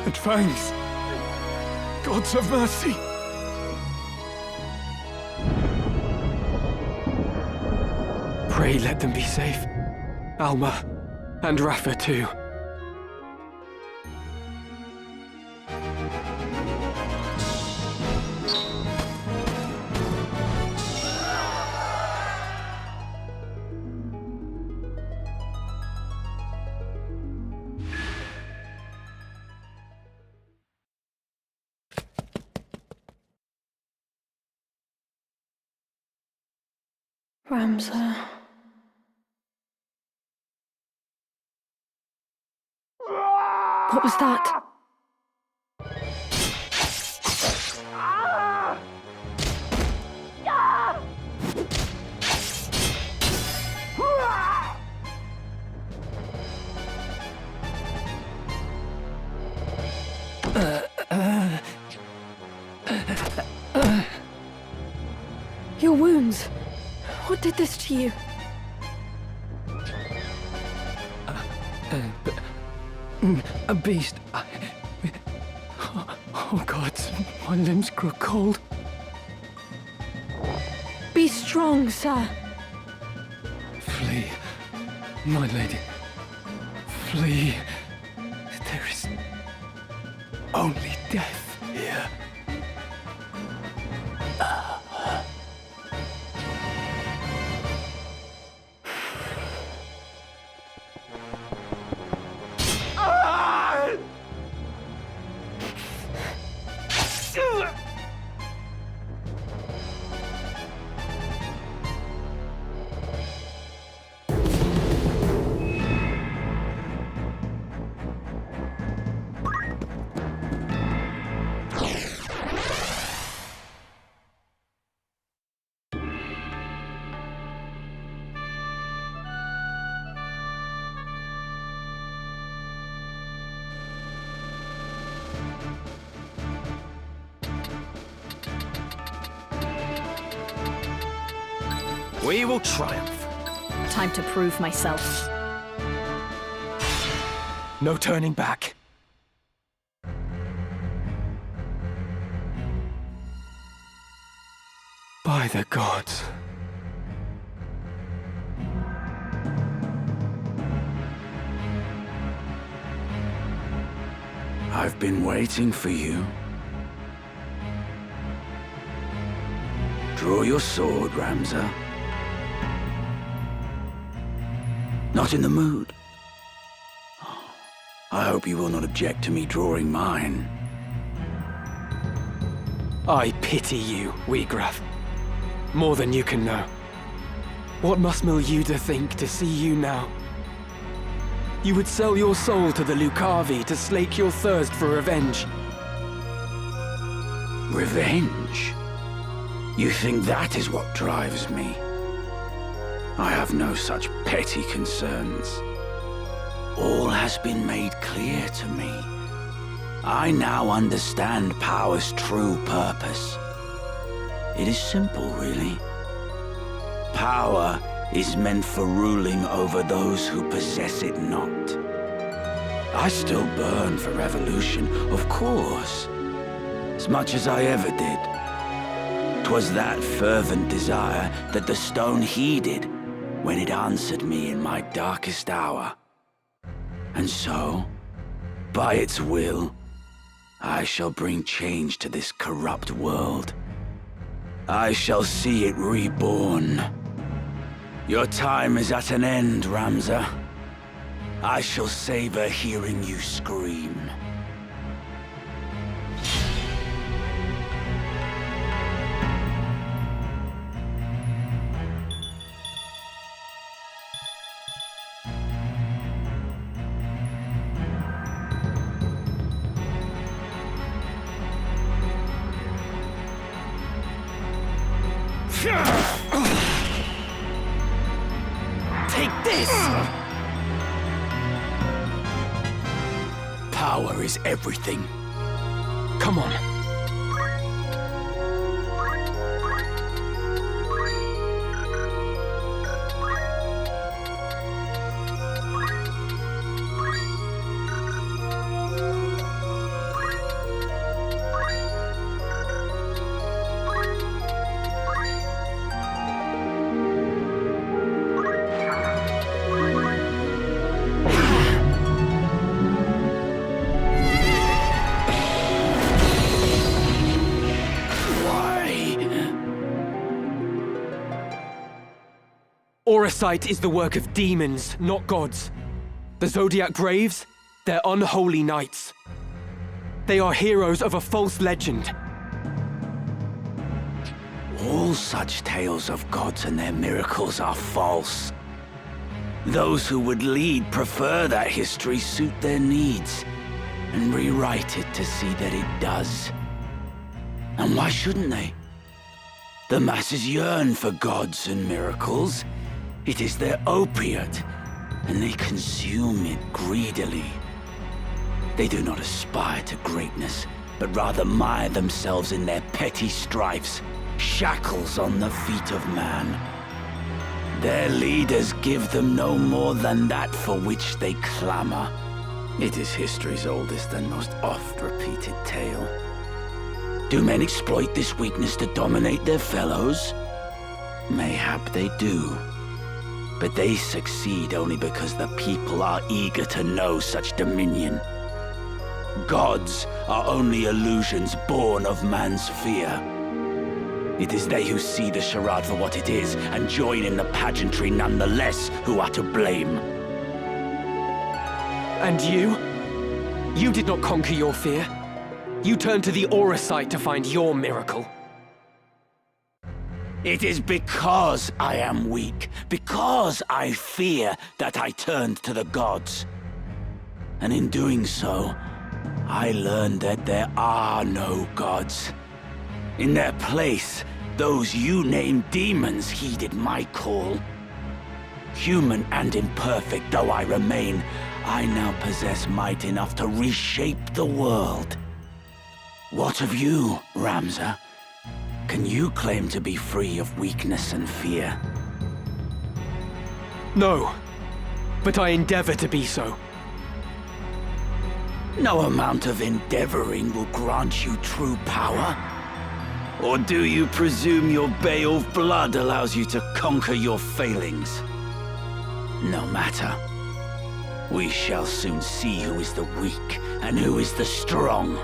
And fangs. Gods of mercy. Pray let them be safe. Alma, and Rafa too. Ramsar. What was that? stones. What did this to you? A beast. Oh God, my limbs grow cold. Be strong, sir. Flee, my lady. Flee. There is only death here. We will triumph. Time to prove myself. No turning back. By the gods. I've been waiting for you. Draw your sword, Ramza. Not in the mood? I hope you will not object to me drawing mine. I pity you, Wheatgraf. More than you can know. What must Milyuda think to see you now? You would sell your soul to the Lucavi to slake your thirst for revenge. Revenge? You think that is what drives me? I have no such petty concerns. All has been made clear to me. I now understand power's true purpose. It is simple, really. Power is meant for ruling over those who possess it not. I still burn for revolution, of course, as much as I ever did. 'Twas that fervent desire that the stone heeded when it answered me in my darkest hour. And so, by its will, I shall bring change to this corrupt world. I shall see it reborn. Your time is at an end, Ramza. I shall savor hearing you scream. Take this! Power is everything. Come on. Orisight is the work of demons, not gods. The Zodiac Braves, they're unholy knights. They are heroes of a false legend. All such tales of gods and their miracles are false. Those who would lead prefer that history suit their needs, and rewrite it to see that it does. And why shouldn't they? The masses yearn for gods and miracles. It is their opiate, and they consume it greedily. They do not aspire to greatness, but rather mire themselves in their petty strifes, shackles on the feet of man. Their leaders give them no more than that for which they clamor. It is history's oldest and most oft-repeated tale. Do men exploit this weakness to dominate their fellows? Mayhap they do. But they succeed only because the people are eager to know such dominion. Gods are only illusions born of man's fear. It is they who see the charade for what it is and join in the pageantry nonetheless who are to blame. And you? You did not conquer your fear. You turned to the Aura site to find your miracle. It is because I am weak, because I fear, that I turned to the gods. And in doing so, I learned that there are no gods. In their place, those you name demons heeded my call. Human and imperfect though I remain, I now possess might enough to reshape the world. What of you, Ramza? Can you claim to be free of weakness and fear? No, but I endeavor to be so. No amount of endeavoring will grant you true power? Or do you presume your Beowulf blood allows you to conquer your failings? No matter. We shall soon see who is the weak and who is the strong.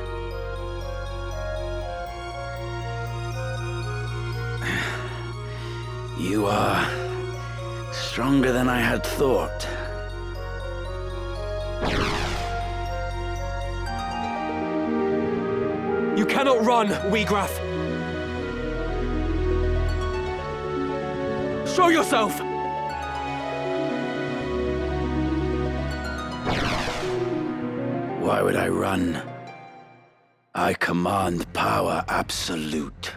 You are stronger than I had thought. You cannot run, Wheagraff! Show yourself! Why would I run? I command power absolute.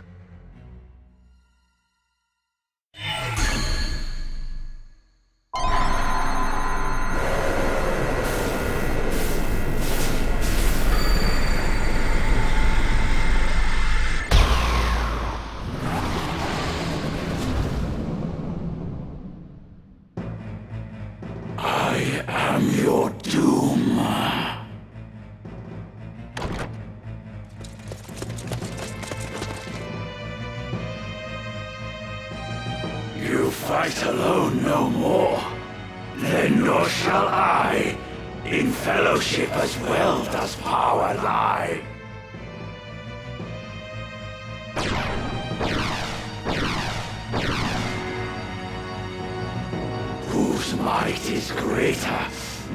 I am your doom. You fight alone no more. Then nor shall I. In fellowship as well does power lie. Whose might is greater?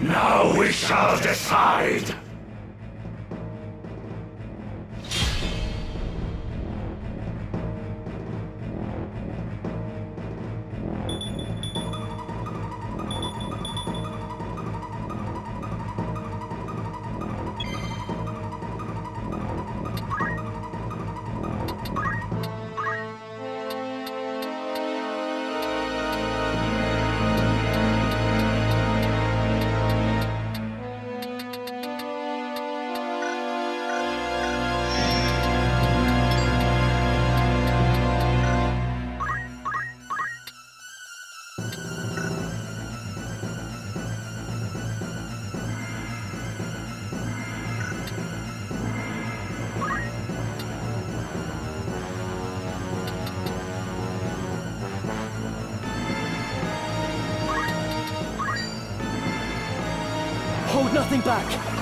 Now we shall decide. Hold nothing back!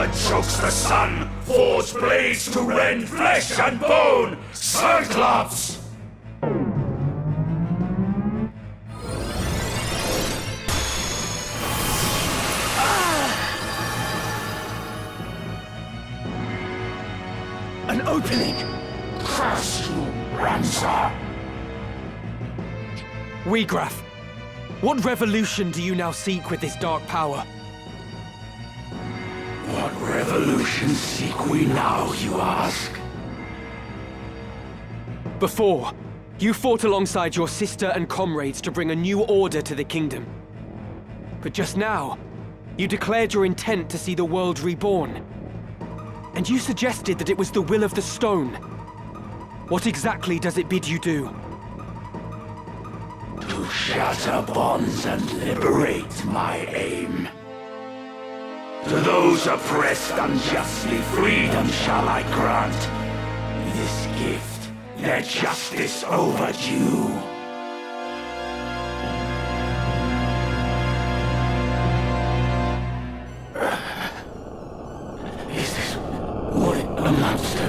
that chokes the sun, forge blades to rend flesh and bone! Cyclops! An opening! Curse you, Ramsar! Weegraf, what revolution do you now seek with this dark power? What revolution seek we now, you ask? Before, you fought alongside your sister and comrades to bring a new order to the kingdom. But just now, you declared your intent to see the world reborn. And you suggested that it was the will of the stone. What exactly does it bid you do? To shatter bonds and liberate my aim. To those oppressed unjustly, freedom shall I grant. This gift, their justice overdue. Is this what it amounts to?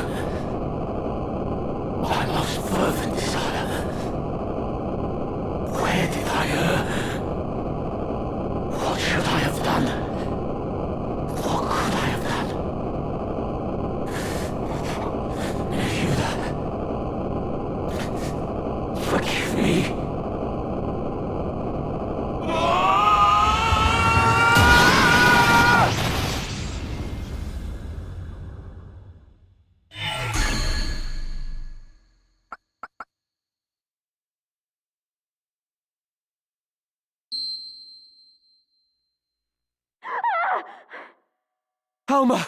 My most fervent desire. Where did I err? What should I have done? What could I have done? Nehuda, forgive me. Alma!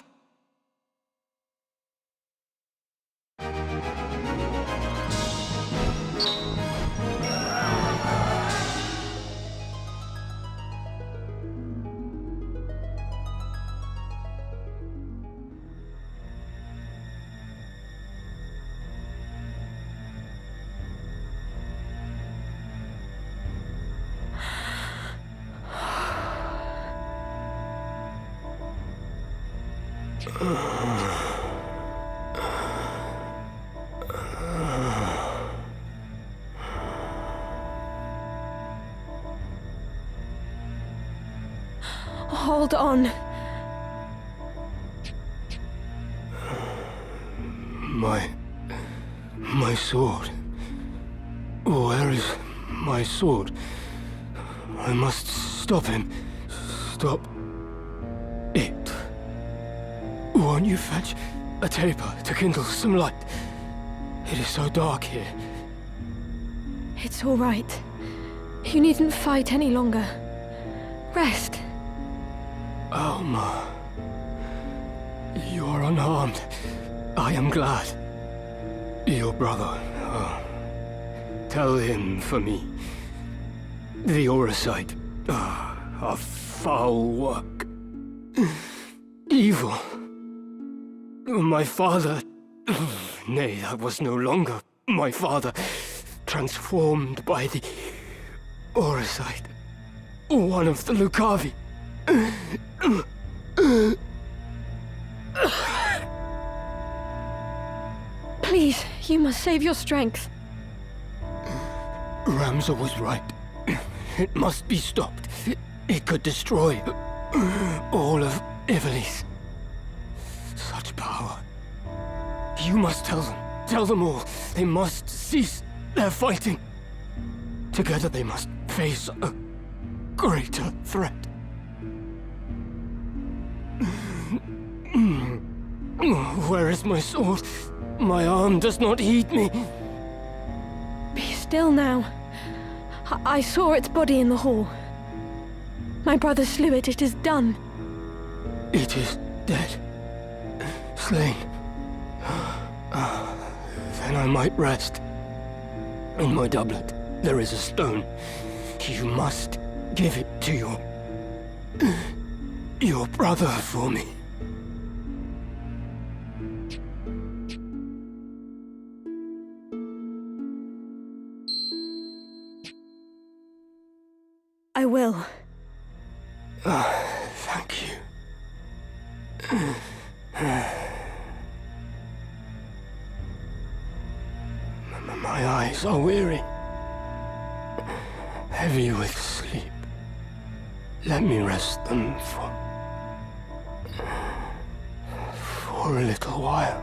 Hold on. My sword. Where is my sword? I must stop him. Stop it. Won't you fetch a taper to kindle some light? It is so dark here. It's all right. You needn't fight any longer. Rest. Alma, you are unharmed. I am glad. Your brother, tell him for me. The Auracite, a foul work. Evil. My father... Nay, that was no longer my father. Transformed by the Auracite. One of the Lucavi. Please, you must save your strength. Ramsar was right. It must be stopped. It could destroy all of Ivalice. Such power. You must tell them. Tell them all. They must cease their fighting. Together they must face a greater threat. Where is my sword? My arm does not heed me. Be still now. I saw its body in the hall. My brother slew it. It is done. It is dead. Slain. Then I might rest. In my doublet, there is a stone. You must give it to your brother for me. I will. Thank you. My eyes are weary, heavy with sleep. Let me rest them for a little while.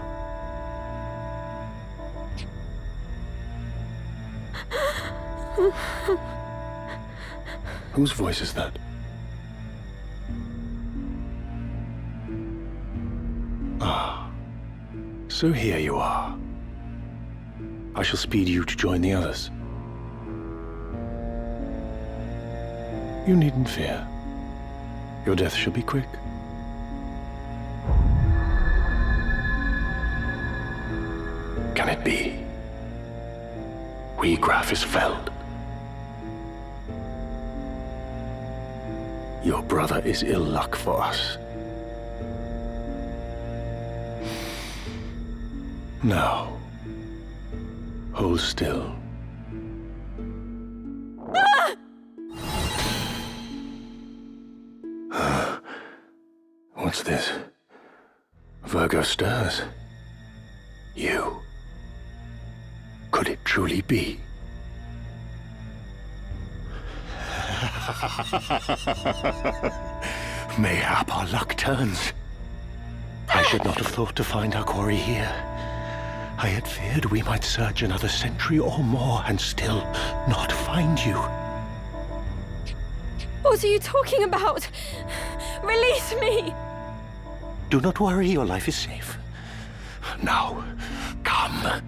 Whose voice is that? Ah, so here you are. I shall speed you to join the others. You needn't fear. Your death shall be quick. Can it be? Graf is felled. Your brother is ill luck for us. Now, hold still. What's this? Virgo stirs. You. Could it truly be? Mayhap our luck turns. I should not have thought to find our quarry here. I had feared we might search another century or more and still not find you. What are you talking about? Release me! Do not worry, your life is safe. Now, come.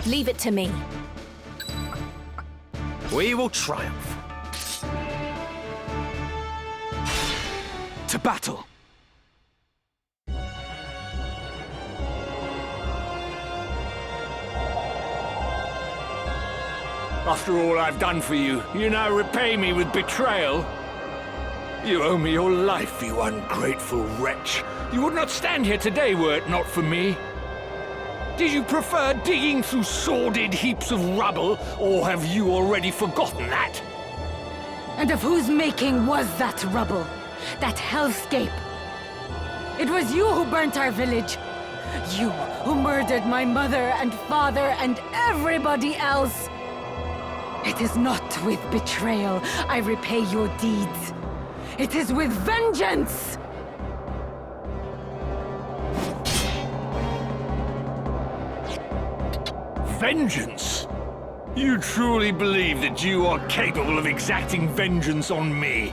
Leave it to me. We will triumph. To battle! After all I've done for you, you now repay me with betrayal? You owe me your life, you ungrateful wretch. You would not stand here today were it not for me. Did you prefer digging through sordid heaps of rubble, or have you already forgotten that? And of whose making was that rubble? That hellscape? It was you who burnt our village. You who murdered my mother and father and everybody else. It is not with betrayal I repay your deeds. It is with vengeance! Vengeance? You truly believe that you are capable of exacting vengeance on me?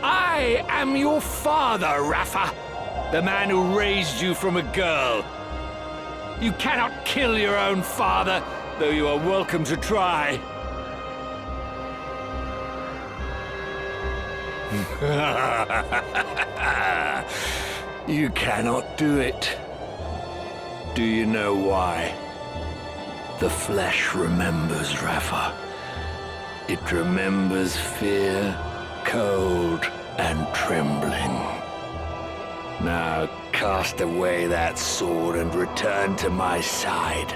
I am your father, Rafa, the man who raised you from a girl. You cannot kill your own father, though you are welcome to try. You cannot do it. Do you know why? The flesh remembers, Rafa. It remembers fear, cold, and trembling. Now cast away that sword and return to my side,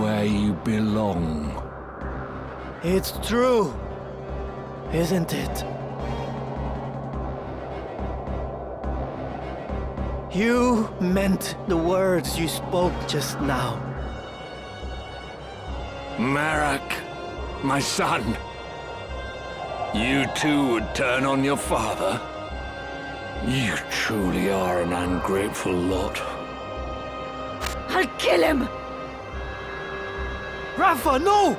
where you belong. It's true, isn't it? You meant the words you spoke just now. Marak, my son. You too would turn on your father? You truly are an ungrateful lot. I'll kill him! Rafa, no!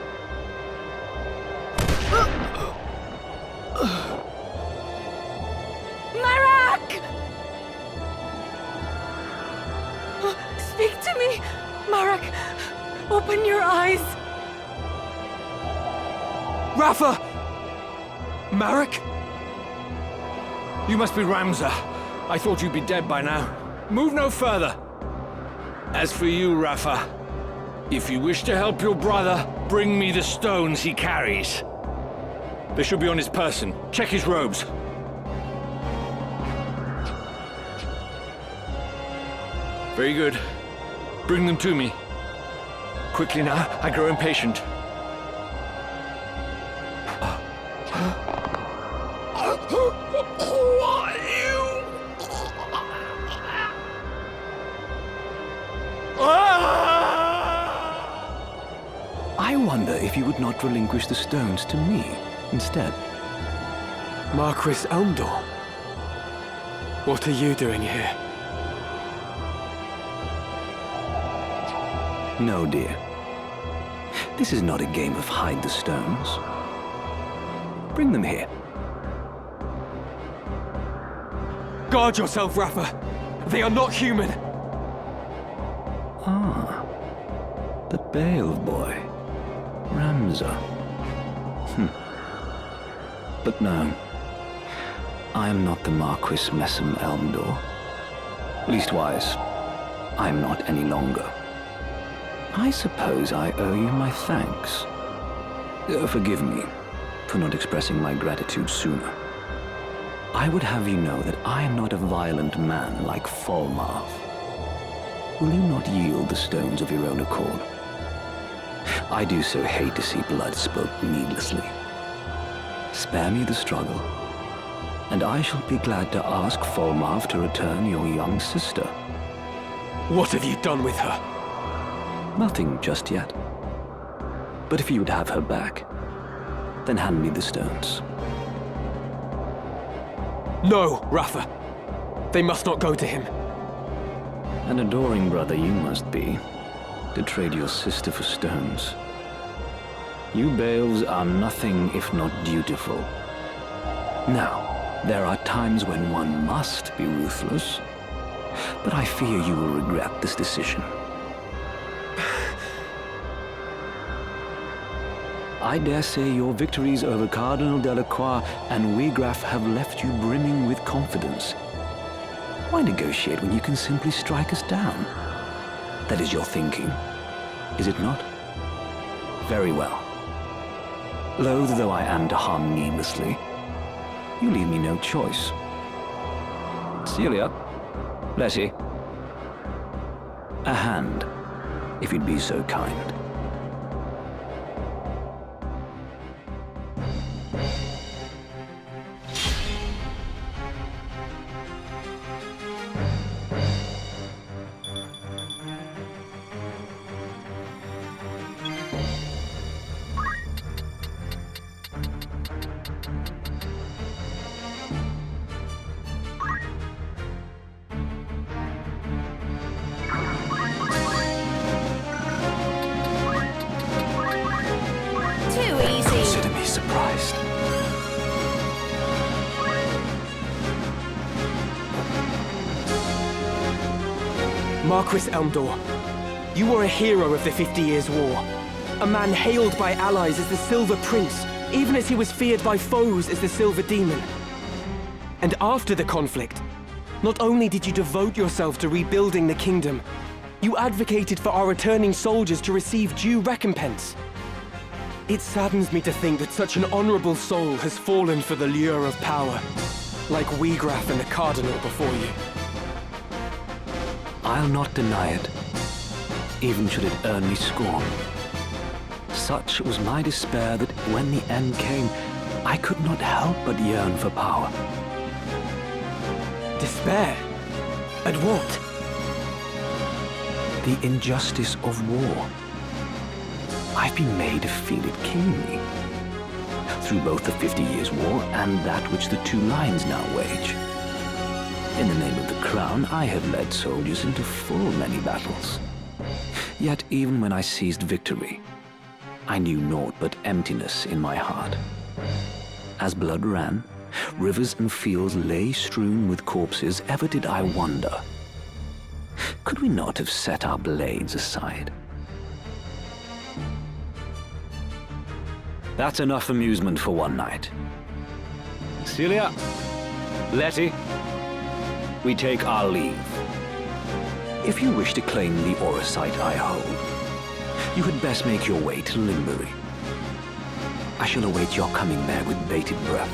Marak! Speak to me! Marak, open your eyes! Rafa! Marak? You must be Ramza. I thought you'd be dead by now. Move no further. As for you, Rafa, if you wish to help your brother, bring me the stones he carries. They should be on his person. Check his robes. Very good. Bring them to me. Quickly now, I grow impatient. I wonder if you would not relinquish the stones to me instead. Marquis Elmdor? What are you doing here? No, dear. This is not a game of hide the stones. Bring them here. Guard yourself, Rafa! They are not human! Ah, the Beowulf boy. Ramza. But no, I am not the Marquis Messam Elmdor. Leastwise, I am not any longer. I suppose I owe you my thanks. Forgive me for not expressing my gratitude sooner. I would have you know that I am not a violent man like Falmarv. Will you not yield the stones of your own accord? I do so hate to see blood spilt needlessly. Spare me the struggle, and I shall be glad to ask Falmarv to return your young sister. What have you done with her? Nothing just yet. But if you would have her back, then hand me the stones. No, Rafa. They must not go to him. An adoring brother you must be, to trade your sister for stones. You Beowulfs are nothing if not dutiful. Now, there are times when one must be ruthless, but I fear you will regret this decision. I dare say your victories over Cardinal Delacroix and Wegraf have left you brimming with confidence. Why negotiate when you can simply strike us down? That is your thinking, is it not? Very well. Loath though I am to harm needlessly, you leave me no choice. Celia, Leslie, a hand, if you'd be so kind. Marquis Elmdor, you were a hero of the 50 Years' War. A man hailed by allies as the Silver Prince, even as he was feared by foes as the Silver Demon. And after the conflict, not only did you devote yourself to rebuilding the kingdom, you advocated for our returning soldiers to receive due recompense. It saddens me to think that such an honorable soul has fallen for the lure of power, like Wegraf and the Cardinal before you. I'll not deny it, even should it earn me scorn. Such was my despair that when the end came, I could not help but yearn for power. Despair? At what? The injustice of war. I've been made to feel it keenly. through both the 50 Years' War and that which the two lines now wage. In the name of the crown, I have led soldiers into full many battles. Yet even when I seized victory, I knew naught but emptiness in my heart. As blood ran, rivers and fields lay strewn with corpses, ever did I wonder, could we not have set our blades aside? That's enough amusement for one night. Celia, Letty, we take our leave. If you wish to claim the Orosite I hold, you had best make your way to Limbury. I shall await your coming there with bated breath.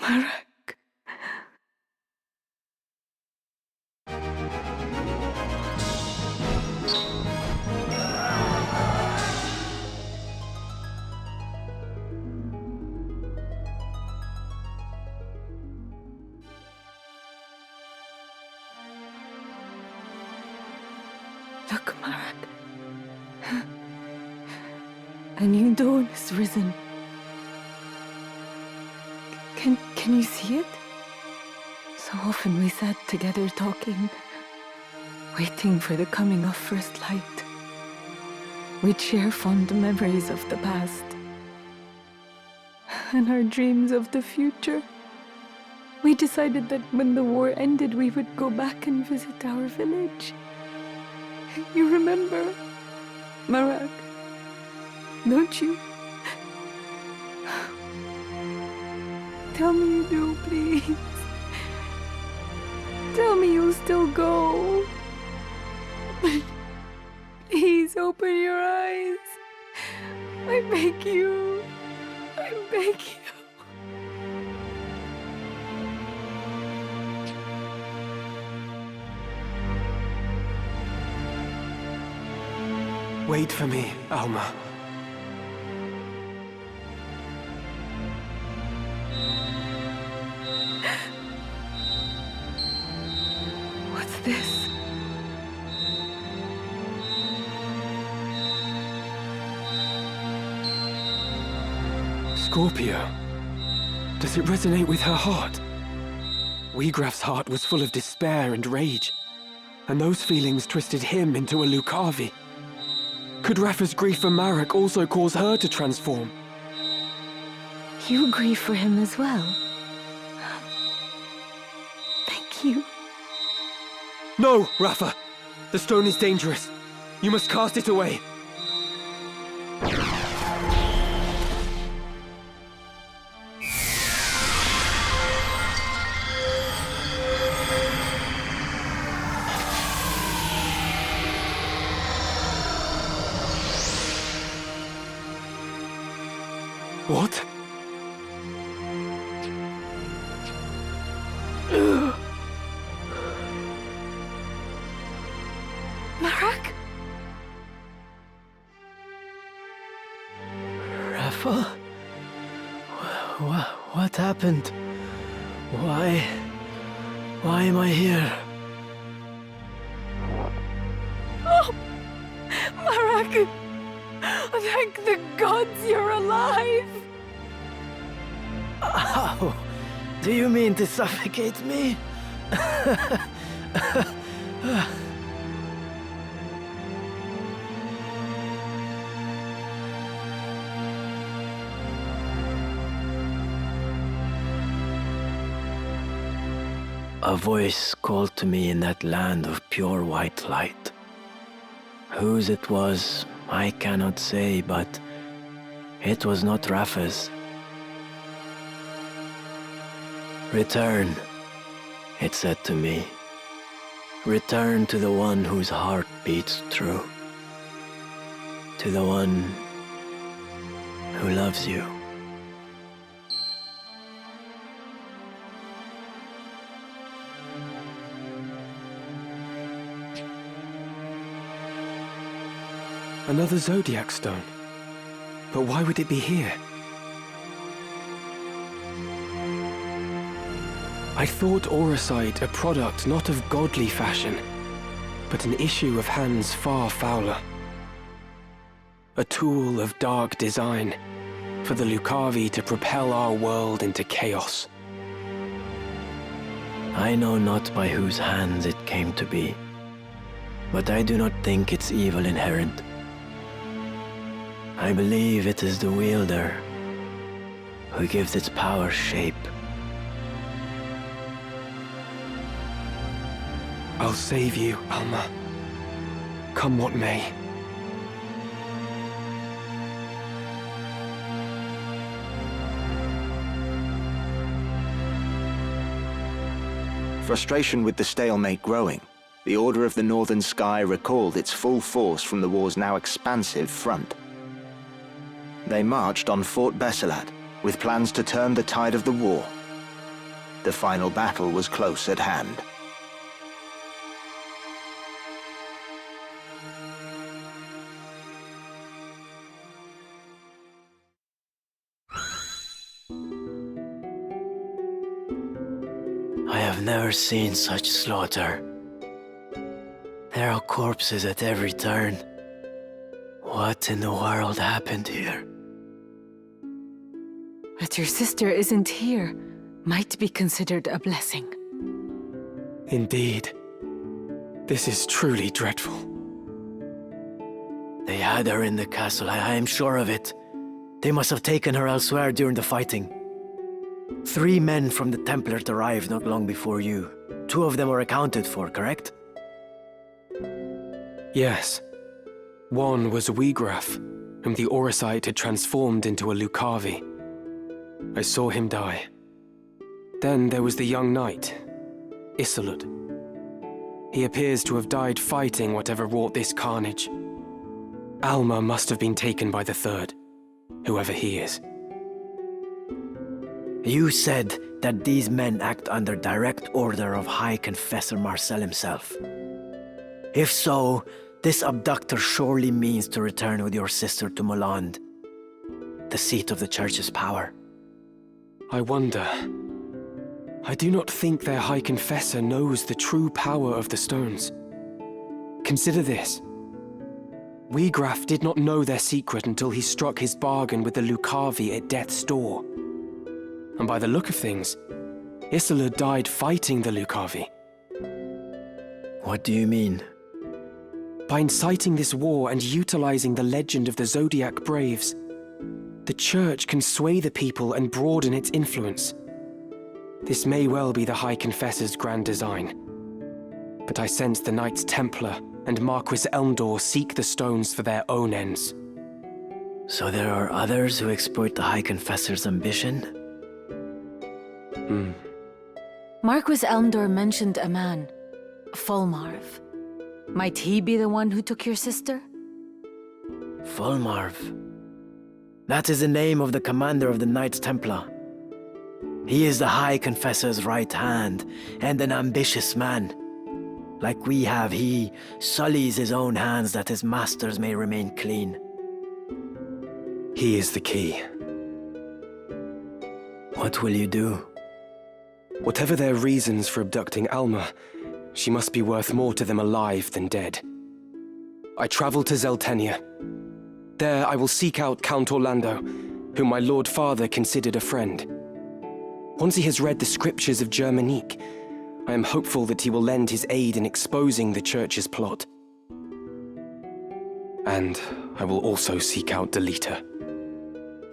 Marek. Look, Marek. A new dawn has risen. Can you see it? So often we sat together talking, waiting for the coming of first light. We'd share fond memories of the past and our dreams of the future. We decided that when the war ended, we would go back and visit our village. You remember, Marek, don't you? Tell me you do, please. Tell me you'll still go. Please open your eyes. I beg you. I beg you. Wait for me, Alma. What's this? Scorpio. Does it resonate with her heart? Wiegraf's heart was full of despair and rage, and those feelings twisted him into a Lucavi. Could Rafa's grief for Marek also cause her to transform? You grieve for him as well. Thank you. No, Rafa! The stone is dangerous. You must cast it away. What? Marek? Rafa? What happened? Why am I here? Oh, Marek! Thank the gods you're alive! How? Do you mean to suffocate me? A voice called to me in that land of pure white light. Whose it was, I cannot say, but it was not Rafa's. Return, it said to me. Return to the one whose heart beats true. To the one who loves you. Another Zodiac stone. But why would it be here? I thought Auracite a product not of godly fashion, but an issue of hands far fouler. A tool of dark design, for the Lucavi to propel our world into chaos. I know not by whose hands it came to be, but I do not think its evil inherent. I believe it is the wielder who gives its power shape. I'll save you, Alma. Come what may. Frustration with the stalemate growing, the Order of the Northern Sky recalled its full force from the war's now expansive front. They marched on Fort Bessilat, with plans to turn the tide of the war. The final battle was close at hand. I have never seen such slaughter. There are corpses at every turn. What in the world happened here? That your sister isn't here might be considered a blessing. Indeed. This is truly dreadful. They had her in the castle, I am sure of it. They must have taken her elsewhere during the fighting. 3 men from the Templars arrived not long before you. 2 of them were accounted for, correct? Yes. One was Weegraf, whom the Auracite had transformed into a Lucavi. I saw him die. Then there was the young knight, Isolde. He appears to have died fighting whatever wrought this carnage. Alma must have been taken by the third, whoever he is. You said that these men act under direct order of High Confessor Marcel himself. If so, this abductor surely means to return with your sister to Moland, the seat of the Church's power. I wonder. I do not think their High Confessor knows the true power of the stones. Consider this. Weegraf did not know their secret until he struck his bargain with the Lucavi at death's door. And by the look of things, Isolde died fighting the Lucavi. What do you mean? By inciting this war and utilizing the legend of the Zodiac Braves, the Church can sway the people and broaden its influence. This may well be the High Confessor's grand design. But I sense the Knights Templar and Marquis Elmdor seek the stones for their own ends. So there are others who exploit the High Confessor's ambition? Marquis Elmdor mentioned a man, Fulmarv. Might he be the one who took your sister? Fulmarv. That is the name of the commander of the Knights Templar. He is the High Confessor's right hand, and an ambitious man. Like we have, he sullies his own hands that his masters may remain clean. He is the key. What will you do? Whatever their reasons for abducting Alma, she must be worth more to them alive than dead. I travel to Zeltenia. There I will seek out Count Orlando, whom my Lord Father considered a friend. Once he has read the scriptures of Germanique, I am hopeful that he will lend his aid in exposing the Church's plot. And I will also seek out Delita.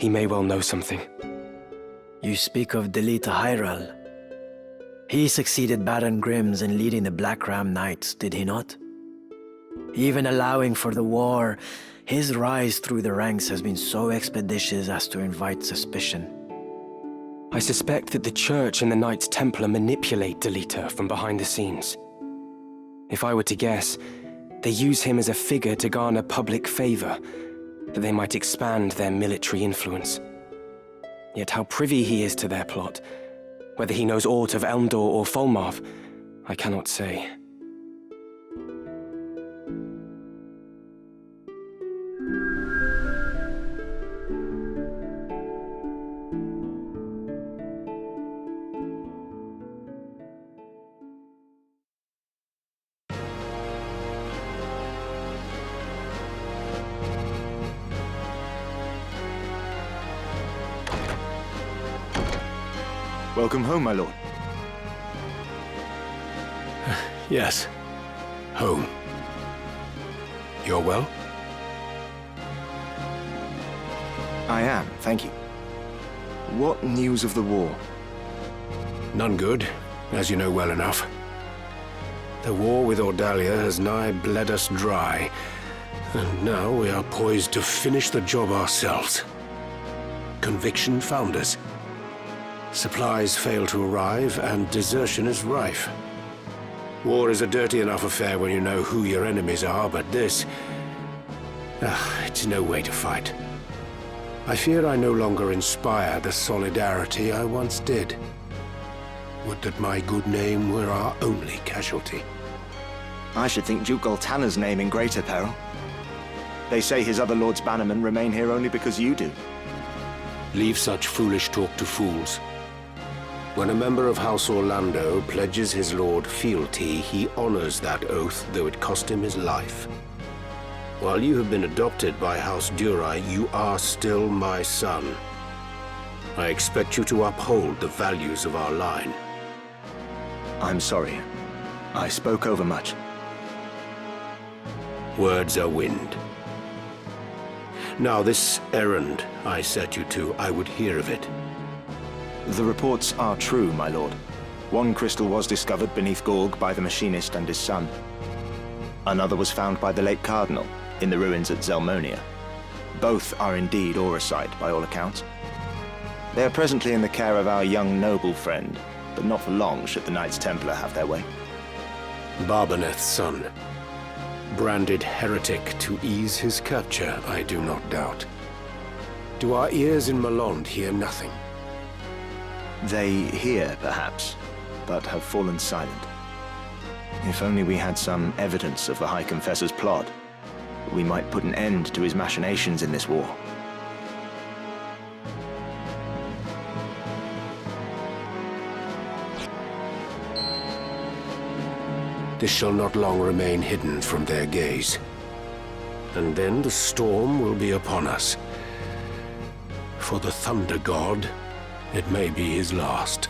He may well know something. You speak of Delita Hyrule. He succeeded Baron Grimms in leading the Black Ram Knights, did he not? Even allowing for the war, his rise through the ranks has been so expeditious as to invite suspicion. I suspect that the Church and the Knights Templar manipulate Delita from behind the scenes. If I were to guess, they use him as a figure to garner public favor, that they might expand their military influence. Yet how privy he is to their plot, whether he knows aught of Elmdor or Fulmarv, I cannot say. Welcome home, my lord. Yes. Home. You're well? I am, thank you. What news of the war? None good, as you know well enough. The war with Ordalia has nigh bled us dry, and now we are poised to finish the job ourselves. Conviction found us. Supplies fail to arrive, and desertion is rife. War is a dirty enough affair when you know who your enemies are, but this... it's no way to fight. I fear I no longer inspire the solidarity I once did. Would that my good name were our only casualty. I should think Duke Goltana's name in greater peril. They say his other lords bannermen remain here only because you do. Leave such foolish talk to fools. When a member of House Orlando pledges his lord fealty, he honors that oath, though it cost him his life. While you have been adopted by House Durai, you are still my son. I expect you to uphold the values of our line. I'm sorry. I spoke over much. Words are wind. Now this errand I set you to, I would hear of it. The reports are true, my lord. One crystal was discovered beneath Gorg by the machinist and his son. Another was found by the late Cardinal in the ruins at Zelmonia. Both are indeed Auracite, by all accounts. They are presently in the care of our young noble friend, but not for long should the Knights Templar have their way. Barbaneth's son. Branded heretic to ease his capture, I do not doubt. Do our ears in Malond hear nothing? They hear, perhaps, but have fallen silent. If only we had some evidence of the High Confessor's plot, we might put an end to his machinations in this war. This shall not long remain hidden from their gaze. And then the storm will be upon us. For the Thunder God, it may be his last.